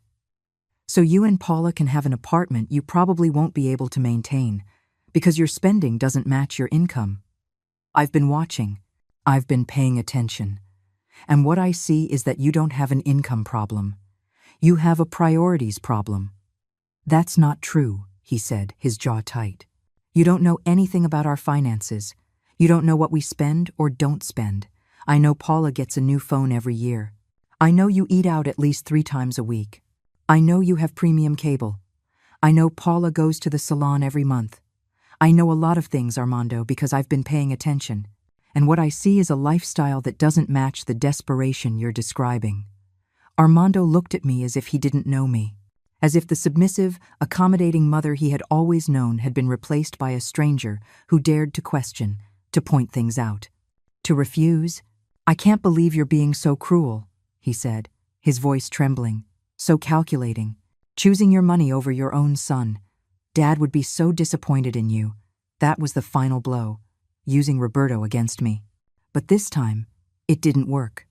So you and Paula can have an apartment you probably won't be able to maintain, because your spending doesn't match your income. I've been watching. I've been paying attention. And what I see is that you don't have an income problem. You have a priorities problem. That's not true, he said, his jaw tight. You don't know anything about our finances. You don't know what we spend or don't spend. I know Paula gets a new phone every year. I know you eat out at least 3 times a week. I know you have premium cable. I know Paula goes to the salon every month. I know a lot of things, Armando, because I've been paying attention. And what I see is a lifestyle that doesn't match the desperation you're describing. Armando looked at me as if he didn't know me, as if the submissive, accommodating mother he had always known had been replaced by a stranger who dared to question, to point things out, to refuse. I can't believe you're being so cruel, he said, his voice trembling, so calculating, choosing your money over your own son. Dad would be so disappointed in you. That was the final blow. Using Roberto against me. But this time, it didn't work.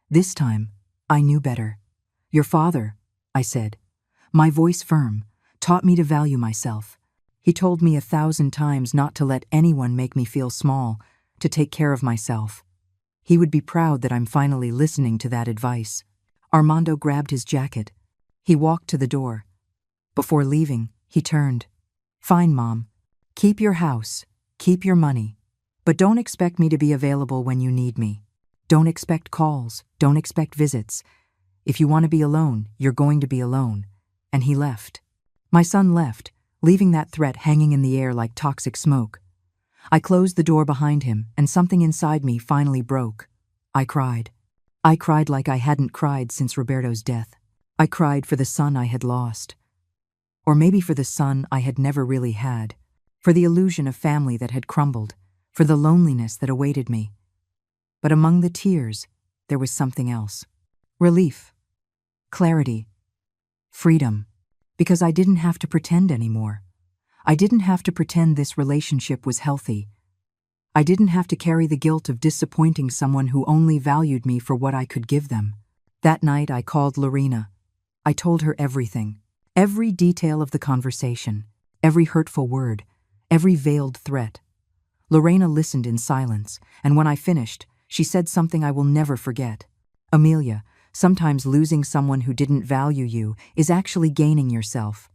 This time, I knew better. Your father, I said, my voice firm, taught me to value myself. He told me 1,000 times not to let anyone make me feel small, to take care of myself. He would be proud that I'm finally listening to that advice. Armando grabbed his jacket. He walked to the door. Before leaving, he turned. Fine, Mom. Keep your house. Keep your money. But don't expect me to be available when you need me. Don't expect calls. Don't expect visits. If you want to be alone, you're going to be alone. And he left. My son left, leaving that threat hanging in the air like toxic smoke. I closed the door behind him, and something inside me finally broke. I cried. I cried like I hadn't cried since Roberto's death. I cried for the son I had lost. Or maybe for the son I had never really had. For the illusion of family that had crumbled. For the loneliness that awaited me. But among the tears, there was something else. Relief. Clarity. Freedom. Because I didn't have to pretend anymore. I didn't have to pretend this relationship was healthy. I didn't have to carry the guilt of disappointing someone who only valued me for what I could give them. That night I called Lorena. I told her everything. Every detail of the conversation. Every hurtful word. Every veiled threat. Lorena listened in silence, and when I finished, she said something I will never forget. Amelia, sometimes losing someone who didn't value you is actually gaining yourself.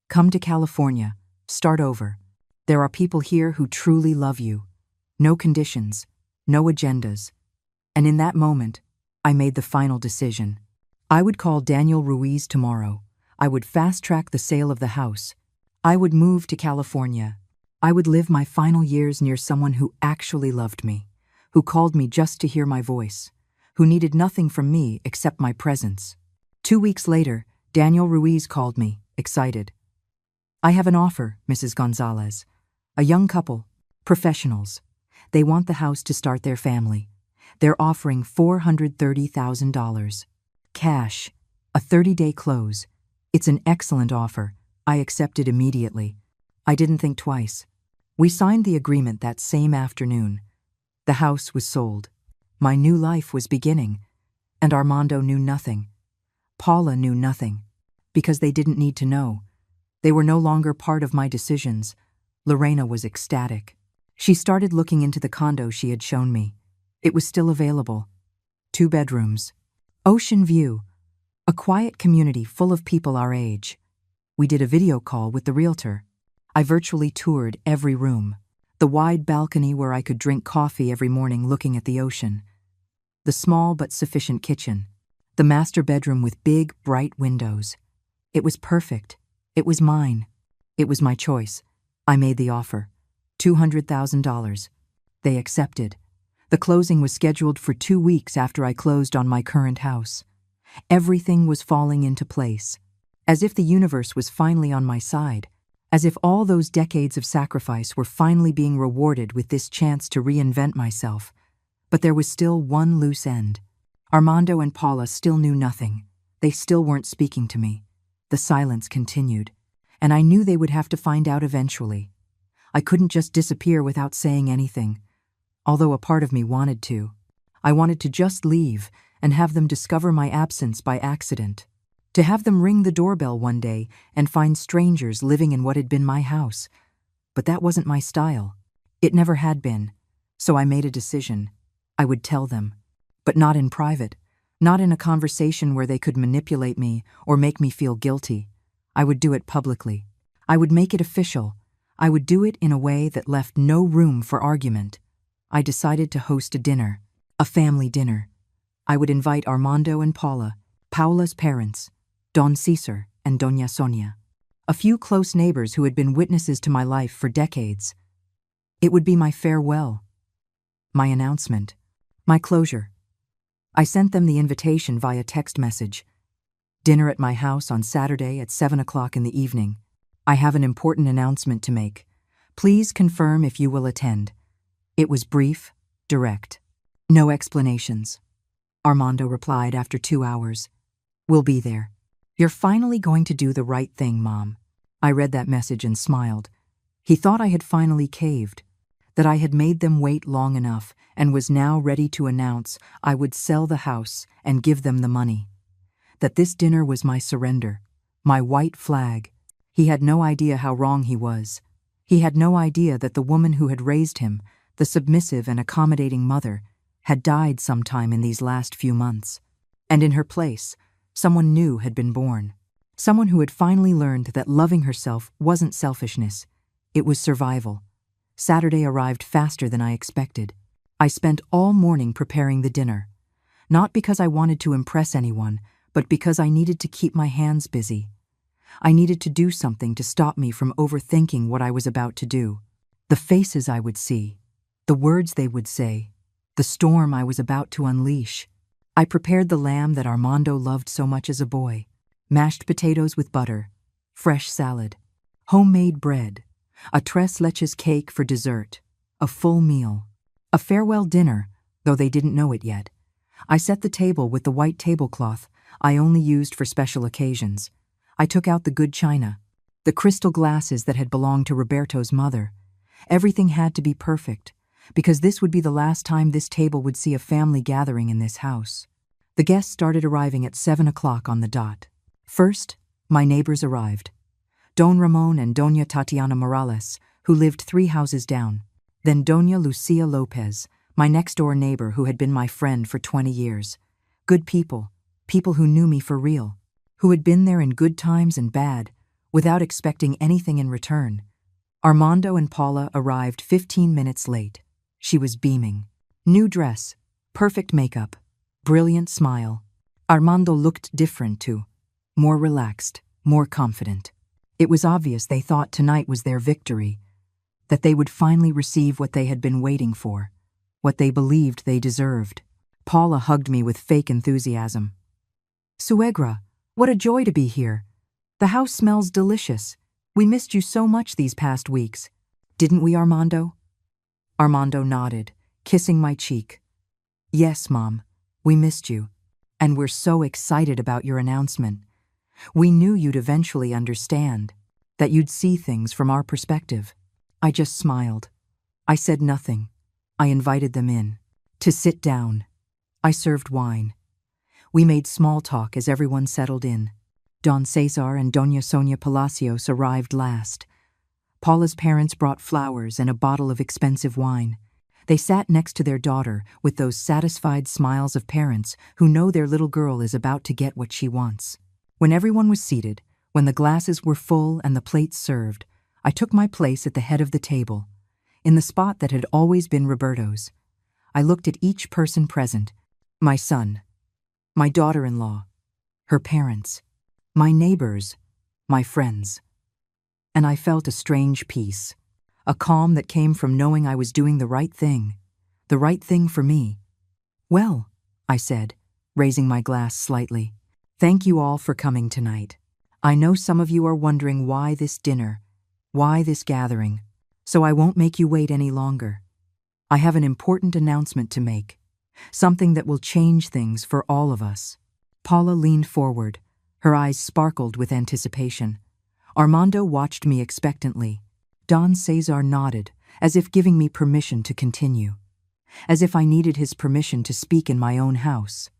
Come to California. Start over. There are people here who truly love you. No conditions. No agendas. And in that moment, I made the final decision. I would call Daniel Ruiz tomorrow. I would fast-track the sale of the house. I would move to California. I would live my final years near someone who actually loved me, who called me just to hear my voice, who needed nothing from me except my presence. 2 weeks later, Daniel Ruiz called me, excited. I have an offer, Mrs. Gonzalez. A young couple, Professionals. They want the house to start their family. They're offering $430,000. Cash. A 30-day close. It's an excellent offer. I accepted immediately. I didn't think twice. We signed the agreement that same afternoon. The house was sold. My new life was beginning. And Armando knew nothing. Paula knew nothing. Because they didn't need to know. They were no longer part of my decisions. Lorena was ecstatic. She started looking into the condo she had shown me. It was still available. 2 bedrooms. Ocean view. A quiet community full of people our age. We did a video call with the realtor. I virtually toured every room. The wide balcony where I could drink coffee every morning looking at the ocean. The small but sufficient kitchen. The master bedroom with big, bright windows. It was perfect. It was mine. It was my choice. I made the offer. $200,000. They accepted. The closing was scheduled for 2 weeks after I closed on my current house. Everything was falling into place. As if the universe was finally on my side. As if all those decades of sacrifice were finally being rewarded with this chance to reinvent myself. But there was still one loose end. Armando and Paula still knew nothing. They still weren't speaking to me. The silence continued. And I knew they would have to find out eventually. I couldn't just disappear without saying anything. Although a part of me wanted to. I wanted to just leave and have them discover my absence by accident. To have them ring the doorbell one day and find strangers living in what had been my house. But that wasn't my style. It never had been. So I made a decision. I would tell them. But not in private. Not in a conversation where they could manipulate me or make me feel guilty. I would do it publicly. I would make it official. I would do it in a way that left no room for argument. I decided to host a dinner. A family dinner. I would invite Armando and Paula, Paula's parents, Don Cesar and Doña Sonia. A few close neighbors who had been witnesses to my life for decades. It would be my farewell. My announcement. My closure. I sent them the invitation via text message. Dinner at my house on Saturday at 7 o'clock in the evening. I have an important announcement to make. Please confirm if you will attend. It was brief, direct. No explanations. Armando replied after 2 hours. We'll be there. You're finally going to do the right thing, Mom. I read that message and smiled. He thought I had finally caved. That I had made them wait long enough and was now ready to announce I would sell the house and give them the money. That this dinner was my surrender, my white flag. He had no idea how wrong he was. He had no idea that the woman who had raised him, the submissive and accommodating mother, had died sometime in these last few months. And in her place, someone new had been born. Someone who had finally learned that loving herself wasn't selfishness. It was survival. Saturday arrived faster than I expected. I spent all morning preparing the dinner. Not because I wanted to impress anyone, but because I needed to keep my hands busy. I needed to do something to stop me from overthinking what I was about to do. The faces I would see, the words they would say, the storm I was about to unleash. I prepared the lamb that Armando loved so much as a boy, mashed potatoes with butter, fresh salad, homemade bread, a tres leches cake for dessert, a full meal, a farewell dinner, though they didn't know it yet. I set the table with the white tablecloth I only used for special occasions. I took out the good china, the crystal glasses that had belonged to Roberto's mother. Everything had to be perfect, because this would be the last time this table would see a family gathering in this house. The guests started arriving at 7 o'clock on the dot. First, my neighbors arrived. Don Ramon and Doña Tatiana Morales, who lived 3 houses down. Then Doña Lucia Lopez, my next-door neighbor who had been my friend for 20 years. Good people, people who knew me for real, who had been there in good times and bad, without expecting anything in return. Armando and Paula arrived 15 minutes late. She was beaming. New dress, perfect makeup, brilliant smile. Armando looked different too, more relaxed, more confident. It was obvious they thought tonight was their victory, that they would finally receive what they had been waiting for, what they believed they deserved. Paula hugged me with fake enthusiasm. Suegra, what a joy to be here. The house smells delicious. We missed you so much these past weeks. Didn't we, Armando? Armando nodded, kissing my cheek. Yes, Mom, we missed you. And we're so excited about your announcement. We knew you'd eventually understand, that you'd see things from our perspective. I just smiled. I said nothing. I invited them in. To sit down. I served wine. We made small talk as everyone settled in. Don Cesar and Doña Sonia Palacios arrived last. Paula's parents brought flowers and a bottle of expensive wine. They sat next to their daughter with those satisfied smiles of parents who know their little girl is about to get what she wants. When everyone was seated, when the glasses were full and the plates served, I took my place at the head of the table, in the spot that had always been Roberto's. I looked at each person present: my son, my daughter-in-law, her parents, my neighbors, my friends. And I felt a strange peace, a calm that came from knowing I was doing the right thing for me. Well, I said, raising my glass slightly, thank you all for coming tonight. I know some of you are wondering why this dinner, why this gathering, so I won't make you wait any longer. I have an important announcement to make, something that will change things for all of us. Paula leaned forward, her eyes sparkled with anticipation. Armando watched me expectantly. Don Cesar nodded, as if giving me permission to continue. As if I needed his permission to speak in my own house.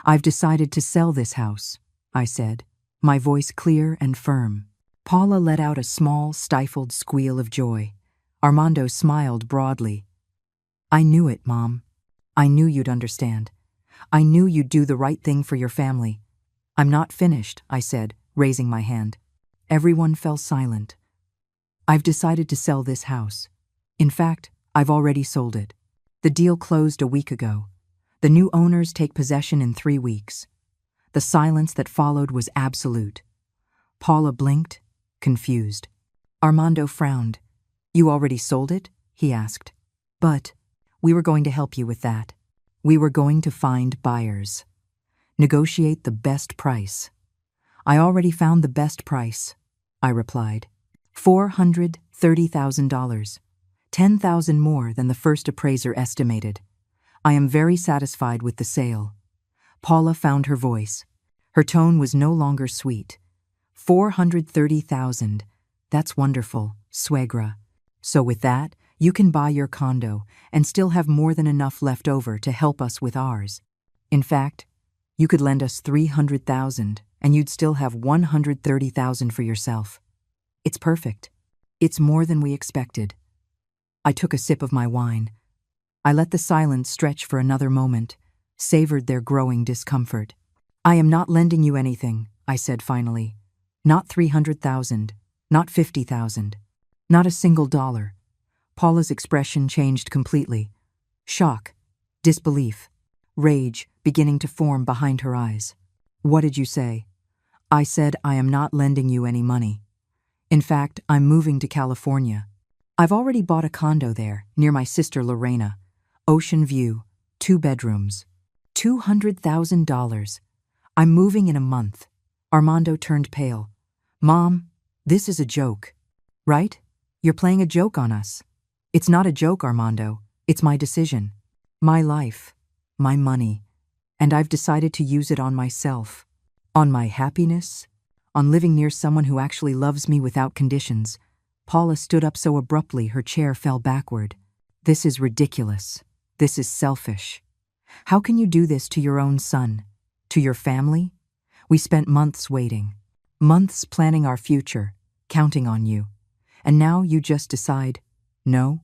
I've decided to sell this house, I said, my voice clear and firm. Paula let out a small, stifled squeal of joy. Armando smiled broadly. I knew it, Mom. I knew you'd understand. I knew you'd do the right thing for your family. I'm not finished, I said, raising my hand. Everyone fell silent. I've decided to sell this house. In fact, I've already sold it. The deal closed a week ago. The new owners take possession in 3 weeks. The silence that followed was absolute. Paula blinked, confused. Armando frowned. You already sold it? He asked. But we were going to help you with that. We were going to find buyers. Negotiate the best price. I already found the best price, I replied. $430,000. 10,000 more than the first appraiser estimated. I am very satisfied with the sale. Paula found her voice. Her tone was no longer sweet. 430,000. That's wonderful, suegra. So with that, you can buy your condo and still have more than enough left over to help us with ours. In fact, you could lend us 300,000 and you'd still have 130,000 for yourself. It's perfect. It's more than we expected. I took a sip of my wine. I let the silence stretch for another moment, savored their growing discomfort. I am not lending you anything, I said finally. Not 300,000, not 50,000, not a single dollar. Paula's expression changed completely. Shock, disbelief, rage beginning to form behind her eyes. What did you say? I said I am not lending you any money. In fact, I'm moving to California. I've already bought a condo there, near my sister Lorena. Ocean view, 2 bedrooms. $200,000. I'm moving in a month. Armando turned pale. Mom, this is a joke. Right? You're playing a joke on us. It's not a joke, Armando. It's my decision. My life. My money. And I've decided to use it on myself. On my happiness. On living near someone who actually loves me without conditions. Paula stood up so abruptly her chair fell backward. This is ridiculous. This is selfish. How can you do this to your own son? To your family? We spent months waiting. Months planning our future, counting on you. And now you just decide, no?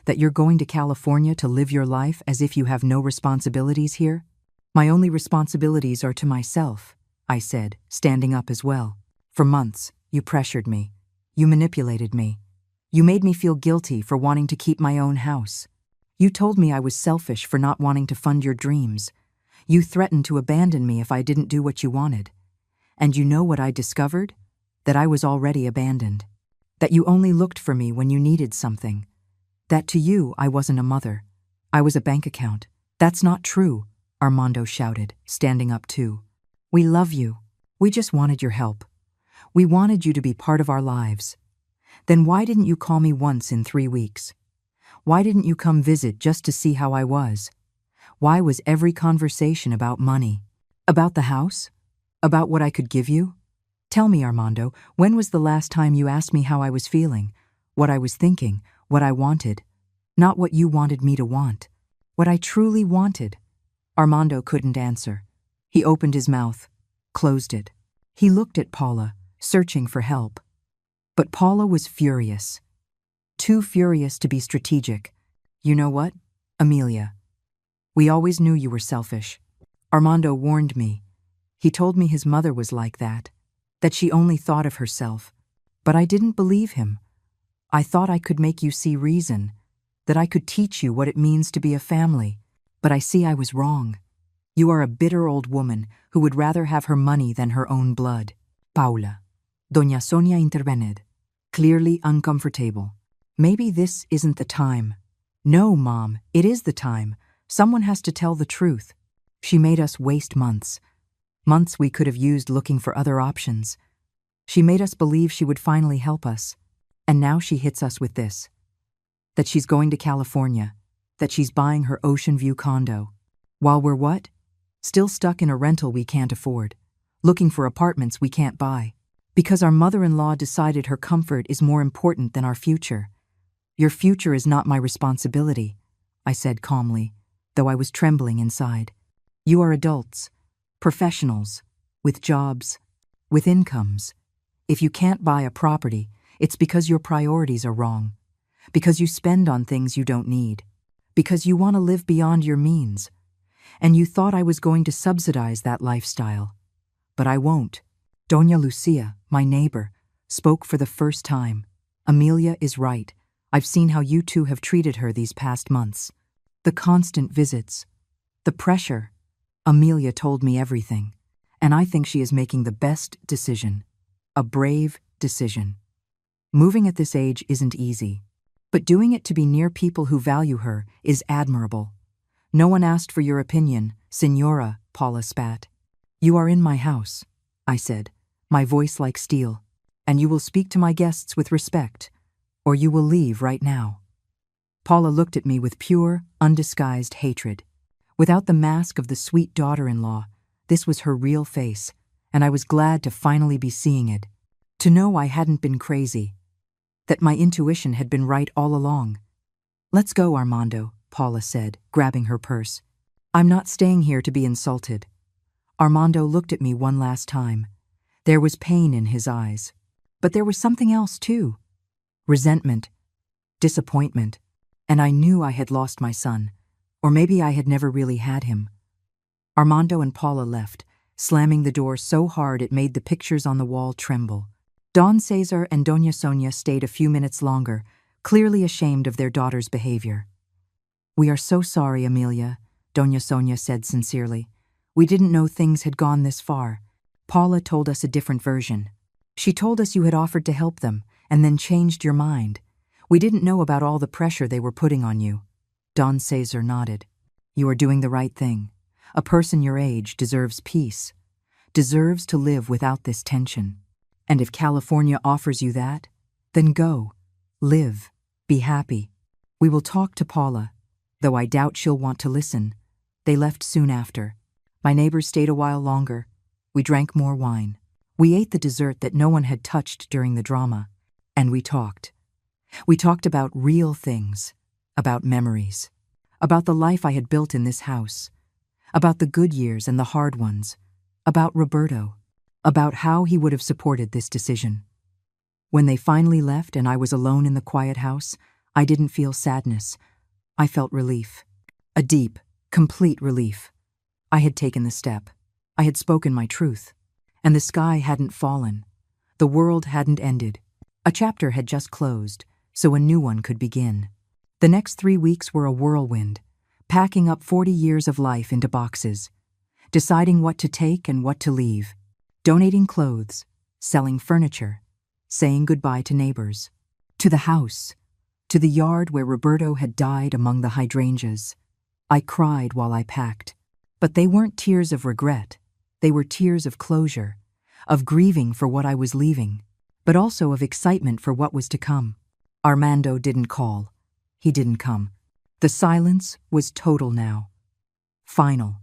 That you're going to California to live your life as if you have no responsibilities here? My only responsibilities are to myself, I said, standing up as well. For months, you pressured me. You manipulated me. You made me feel guilty for wanting to keep my own house. You told me I was selfish for not wanting to fund your dreams. You threatened to abandon me if I didn't do what you wanted. And you know what I discovered? That I was already abandoned. That you only looked for me when you needed something. That to you I wasn't a mother. I was a bank account. That's not true, Armando shouted, standing up too. We love you. We just wanted your help. We wanted you to be part of our lives. Then why didn't you call me once in 3 weeks? Why didn't you come visit just to see how I was? Why was every conversation about money? About the house? About what I could give you? Tell me, Armando, when was the last time you asked me how I was feeling, what I was thinking, what I wanted? Not what you wanted me to want. What I truly wanted. Armando couldn't answer. He opened his mouth, closed it. He looked at Paula, searching for help. But Paula was furious. Too furious to be strategic. You know what, Amelia? We always knew you were selfish. Armando warned me. He told me his mother was like that she only thought of herself. But I didn't believe him. I thought I could make you see reason, that I could teach you what it means to be a family. But I see I was wrong. You are a bitter old woman who would rather have her money than her own blood. Paula. Doña Sonia intervened, clearly uncomfortable. Maybe this isn't the time. No, Mom, it is the time. Someone has to tell the truth. She made us waste months. Months we could have used looking for other options. She made us believe she would finally help us. And now she hits us with this. That she's going to California. That she's buying her Ocean View condo. While we're what? Still stuck in a rental we can't afford. Looking for apartments we can't buy. Because our mother-in-law decided her comfort is more important than our future. Your future is not my responsibility, I said calmly, though I was trembling inside. You are adults, professionals, with jobs, with incomes. If you can't buy a property, it's because your priorities are wrong. Because you spend on things you don't need. Because you want to live beyond your means. And you thought I was going to subsidize that lifestyle. But I won't. Doña Lucia, my neighbor, spoke for the first time. Amelia is right. I've seen how you two have treated her these past months. The constant visits. The pressure. Amelia told me everything. And I think she is making the best decision. A brave decision. Moving at this age isn't easy. But doing it to be near people who value her is admirable. No one asked for your opinion, Signora, Paula spat. You are in my house, I said, my voice like steel, and you will speak to my guests with respect, or you will leave right now. Paula looked at me with pure, undisguised hatred. Without the mask of the sweet daughter-in-law, this was her real face, and I was glad to finally be seeing it. To know I hadn't been crazy. That my intuition had been right all along. Let's go, Armando, Paula said, grabbing her purse. I'm not staying here to be insulted. Armando looked at me one last time. There was pain in his eyes. But there was something else, too. Resentment. Disappointment. And I knew I had lost my son. Or maybe I had never really had him. Armando and Paula left, slamming the door so hard it made the pictures on the wall tremble. Don Cesar and Doña Sonia stayed a few minutes longer, clearly ashamed of their daughter's behavior. We are so sorry, Amelia, Doña Sonia said sincerely. We didn't know things had gone this far. Paula told us a different version. She told us you had offered to help them, and then changed your mind. We didn't know about all the pressure they were putting on you. Don Cesar nodded. You are doing the right thing. A person your age deserves peace. Deserves to live without this tension. And if California offers you that, then go. Live. Be happy. We will talk to Paula, though I doubt she'll want to listen. They left soon after. My neighbors stayed a while longer. We drank more wine. We ate the dessert that no one had touched during the drama. And we talked. We talked about real things. About memories. About the life I had built in this house. About the good years and the hard ones. About Roberto. About how he would have supported this decision. When they finally left and I was alone in the quiet house, I didn't feel sadness. I felt relief. A deep, complete relief. I had taken the step. I had spoken my truth. And the sky hadn't fallen. The world hadn't ended. A chapter had just closed, so a new one could begin. The next 3 weeks were a whirlwind, packing up 40 years of life into boxes, deciding what to take and what to leave, donating clothes, selling furniture, saying goodbye to neighbors, to the house, to the yard where Roberto had died among the hydrangeas. I cried while I packed, but they weren't tears of regret. They were tears of closure, of grieving for what I was leaving, but also of excitement for what was to come. Armando didn't call. He didn't come. The silence was total now. Final.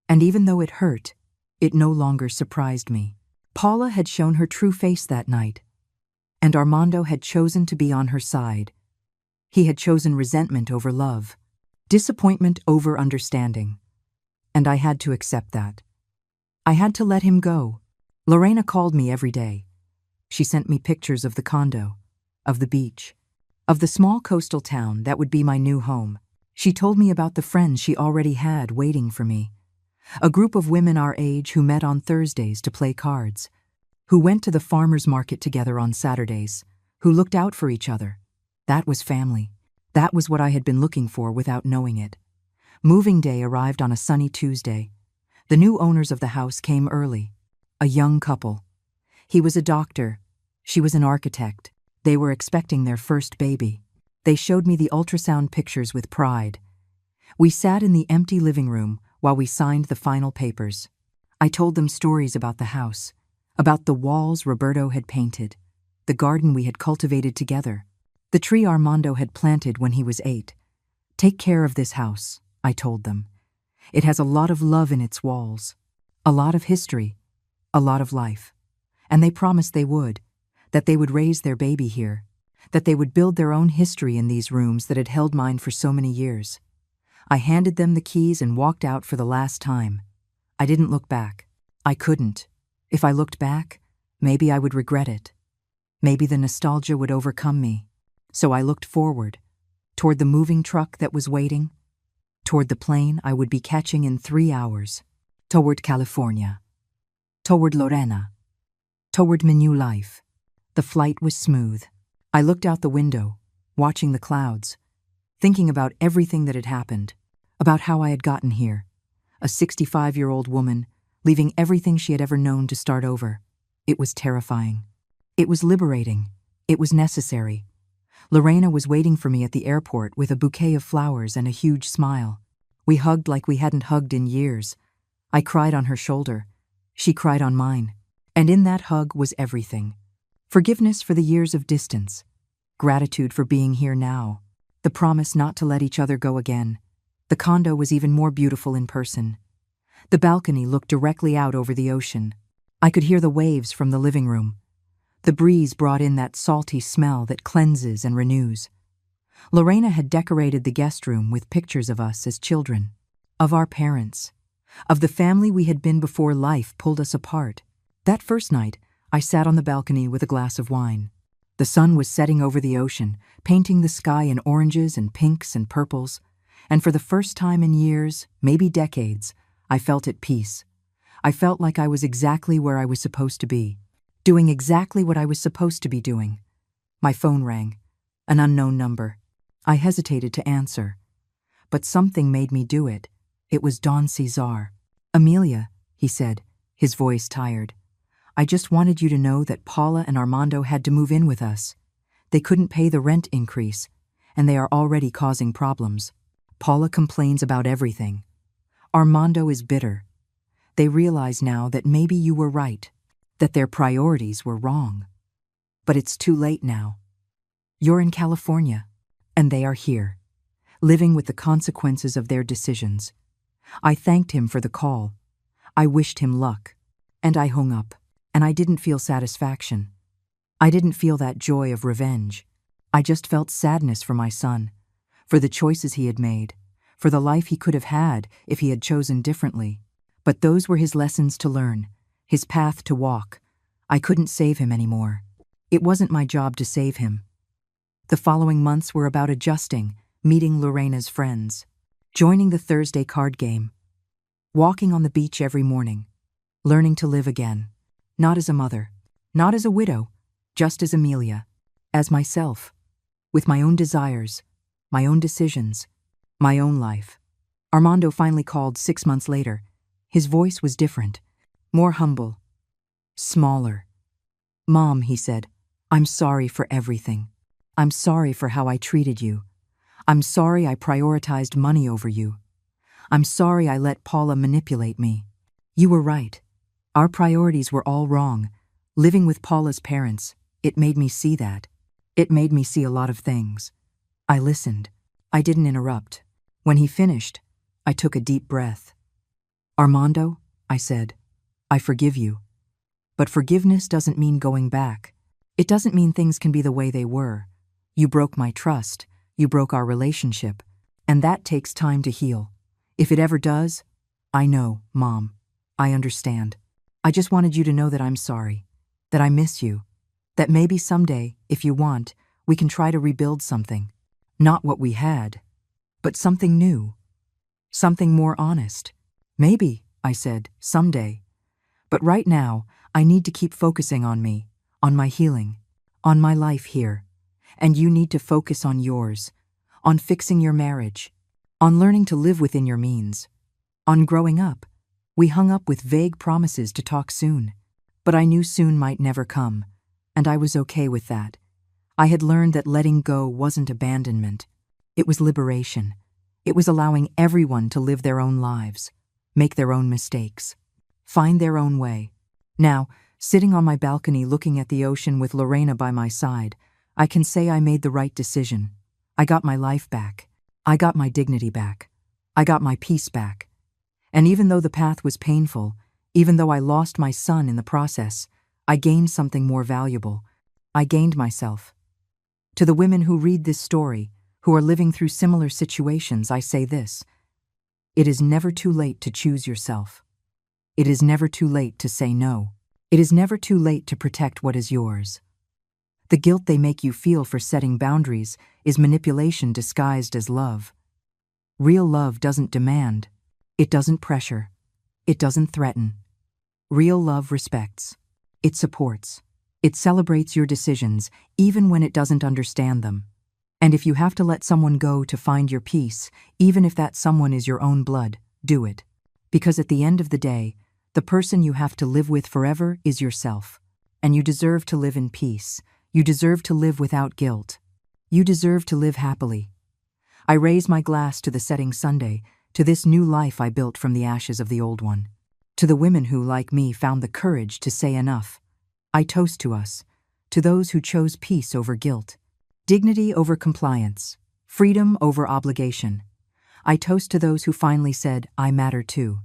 And even though it hurt, it no longer surprised me. Paula had shown her true face that night, and Armando had chosen to be on her side. He had chosen resentment over love, disappointment over understanding, and I had to accept that. I had to let him go. Lorena called me every day. She sent me pictures of the condo, of the beach, of the small coastal town that would be my new home. She told me about the friends she already had waiting for me. A group of women our age who met on Thursdays to play cards, who went to the farmers' market together on Saturdays, who looked out for each other. That was family. That was what I had been looking for without knowing it. Moving day arrived on a sunny Tuesday. The new owners of the house came early. A young couple. He was a doctor. She was an architect. They were expecting their first baby. They showed me the ultrasound pictures with pride. We sat in the empty living room while we signed the final papers. I told them stories about the house, about the walls Roberto had painted, the garden we had cultivated together, the tree Armando had planted when he was 8. Take care of this house, I told them. It has a lot of love in its walls, a lot of history, a lot of life. And they promised they would, that they would raise their baby here, that they would build their own history in these rooms that had held mine for so many years. I handed them the keys and walked out for the last time. I didn't look back. I couldn't. If I looked back, maybe I would regret it. Maybe the nostalgia would overcome me. So I looked forward, toward the moving truck that was waiting, toward the plane I would be catching in 3 hours, toward California, toward Lorena, toward my new life. The flight was smooth. I looked out the window, watching the clouds, thinking about everything that had happened, about how I had gotten here, a 65-year-old woman, leaving everything she had ever known to start over. It was terrifying. It was liberating. It was necessary. Lorena was waiting for me at the airport with a bouquet of flowers and a huge smile. We hugged like we hadn't hugged in years. I cried on her shoulder. She cried on mine. And in that hug was everything. Forgiveness for the years of distance. Gratitude for being here now. The promise not to let each other go again. The condo was even more beautiful in person. The balcony looked directly out over the ocean. I could hear the waves from the living room. The breeze brought in that salty smell that cleanses and renews. Lorena had decorated the guest room with pictures of us as children, of our parents, of the family we had been before life pulled us apart. That first night, I sat on the balcony with a glass of wine. The sun was setting over the ocean, painting the sky in oranges and pinks and purples, and for the first time in years, maybe decades, I felt at peace. I felt like I was exactly where I was supposed to be, doing exactly what I was supposed to be doing. My phone rang, an unknown number. I hesitated to answer, but something made me do it. It was Don Cesar. "Amelia," he said, his voice tired. "I just wanted you to know that Paula and Armando had to move in with us. They couldn't pay the rent increase, and they are already causing problems. Paula complains about everything. Armando is bitter. They realize now that maybe you were right, that their priorities were wrong. But it's too late now. You're in California, and they are here, living with the consequences of their decisions." I thanked him for the call. I wished him luck, and I hung up, and I didn't feel satisfaction. I didn't feel that joy of revenge. I just felt sadness for my son, for the choices he had made, for the life he could have had if he had chosen differently. But those were his lessons to learn, his path to walk. I couldn't save him anymore. It wasn't my job to save him. The following months were about adjusting, meeting Lorena's friends, joining the Thursday card game, walking on the beach every morning, learning to live again, not as a mother, not as a widow, just as Amelia, as myself, with my own desires, my own decisions, my own life. Armando finally called 6 months later. His voice was different, more humble, smaller. "Mom," he said, "I'm sorry for everything. I'm sorry for how I treated you. I'm sorry I prioritized money over you. I'm sorry I let Paula manipulate me. You were right. Our priorities were all wrong. Living with Paula's parents, it made me see that. It made me see a lot of things. I listened. I didn't interrupt. When he finished, I took a deep breath. Armando, I said, I forgive you. But forgiveness doesn't mean going back. It doesn't mean things can be the way they were. You broke my trust. You broke our relationship. And that takes time to heal. If it ever does, I know, Mom. I understand. I just wanted you to know that I'm sorry. That I miss you. That maybe someday, if you want, we can try to rebuild something. Not what we had, but something new. Something more honest. Maybe, I said, someday. But right now, I need to keep focusing on me, on my healing, on my life here. And you need to focus on yours, on fixing your marriage, on learning to live within your means, on growing up. We hung up with vague promises to talk soon, but I knew soon might never come, and I was okay with that. I had learned that letting go wasn't abandonment. It was liberation. It was allowing everyone to live their own lives, make their own mistakes, find their own way. Now, sitting on my balcony looking at the ocean with Lorena by my side, I can say I made the right decision. I got my life back. I got my dignity back. I got my peace back. And even though the path was painful, even though I lost my son in the process, I gained something more valuable. I gained myself. To the women who read this story, who are living through similar situations, I say this: it is never too late to choose yourself. It is never too late to say no. It is never too late to protect what is yours. The guilt they make you feel for setting boundaries is manipulation disguised as love. Real love doesn't demand. It doesn't pressure. It doesn't threaten. Real love respects. It supports. It celebrates your decisions, even when it doesn't understand them. And if you have to let someone go to find your peace, even if that someone is your own blood, do it. Because at the end of the day, the person you have to live with forever is yourself. And you deserve to live in peace. You deserve to live without guilt. You deserve to live happily. I raise my glass to the setting Sunday, to this new life I built from the ashes of the old one. To the women who, like me, found the courage to say enough. I toast to us, to those who chose peace over guilt, dignity over compliance, freedom over obligation. I toast to those who finally said, I matter too.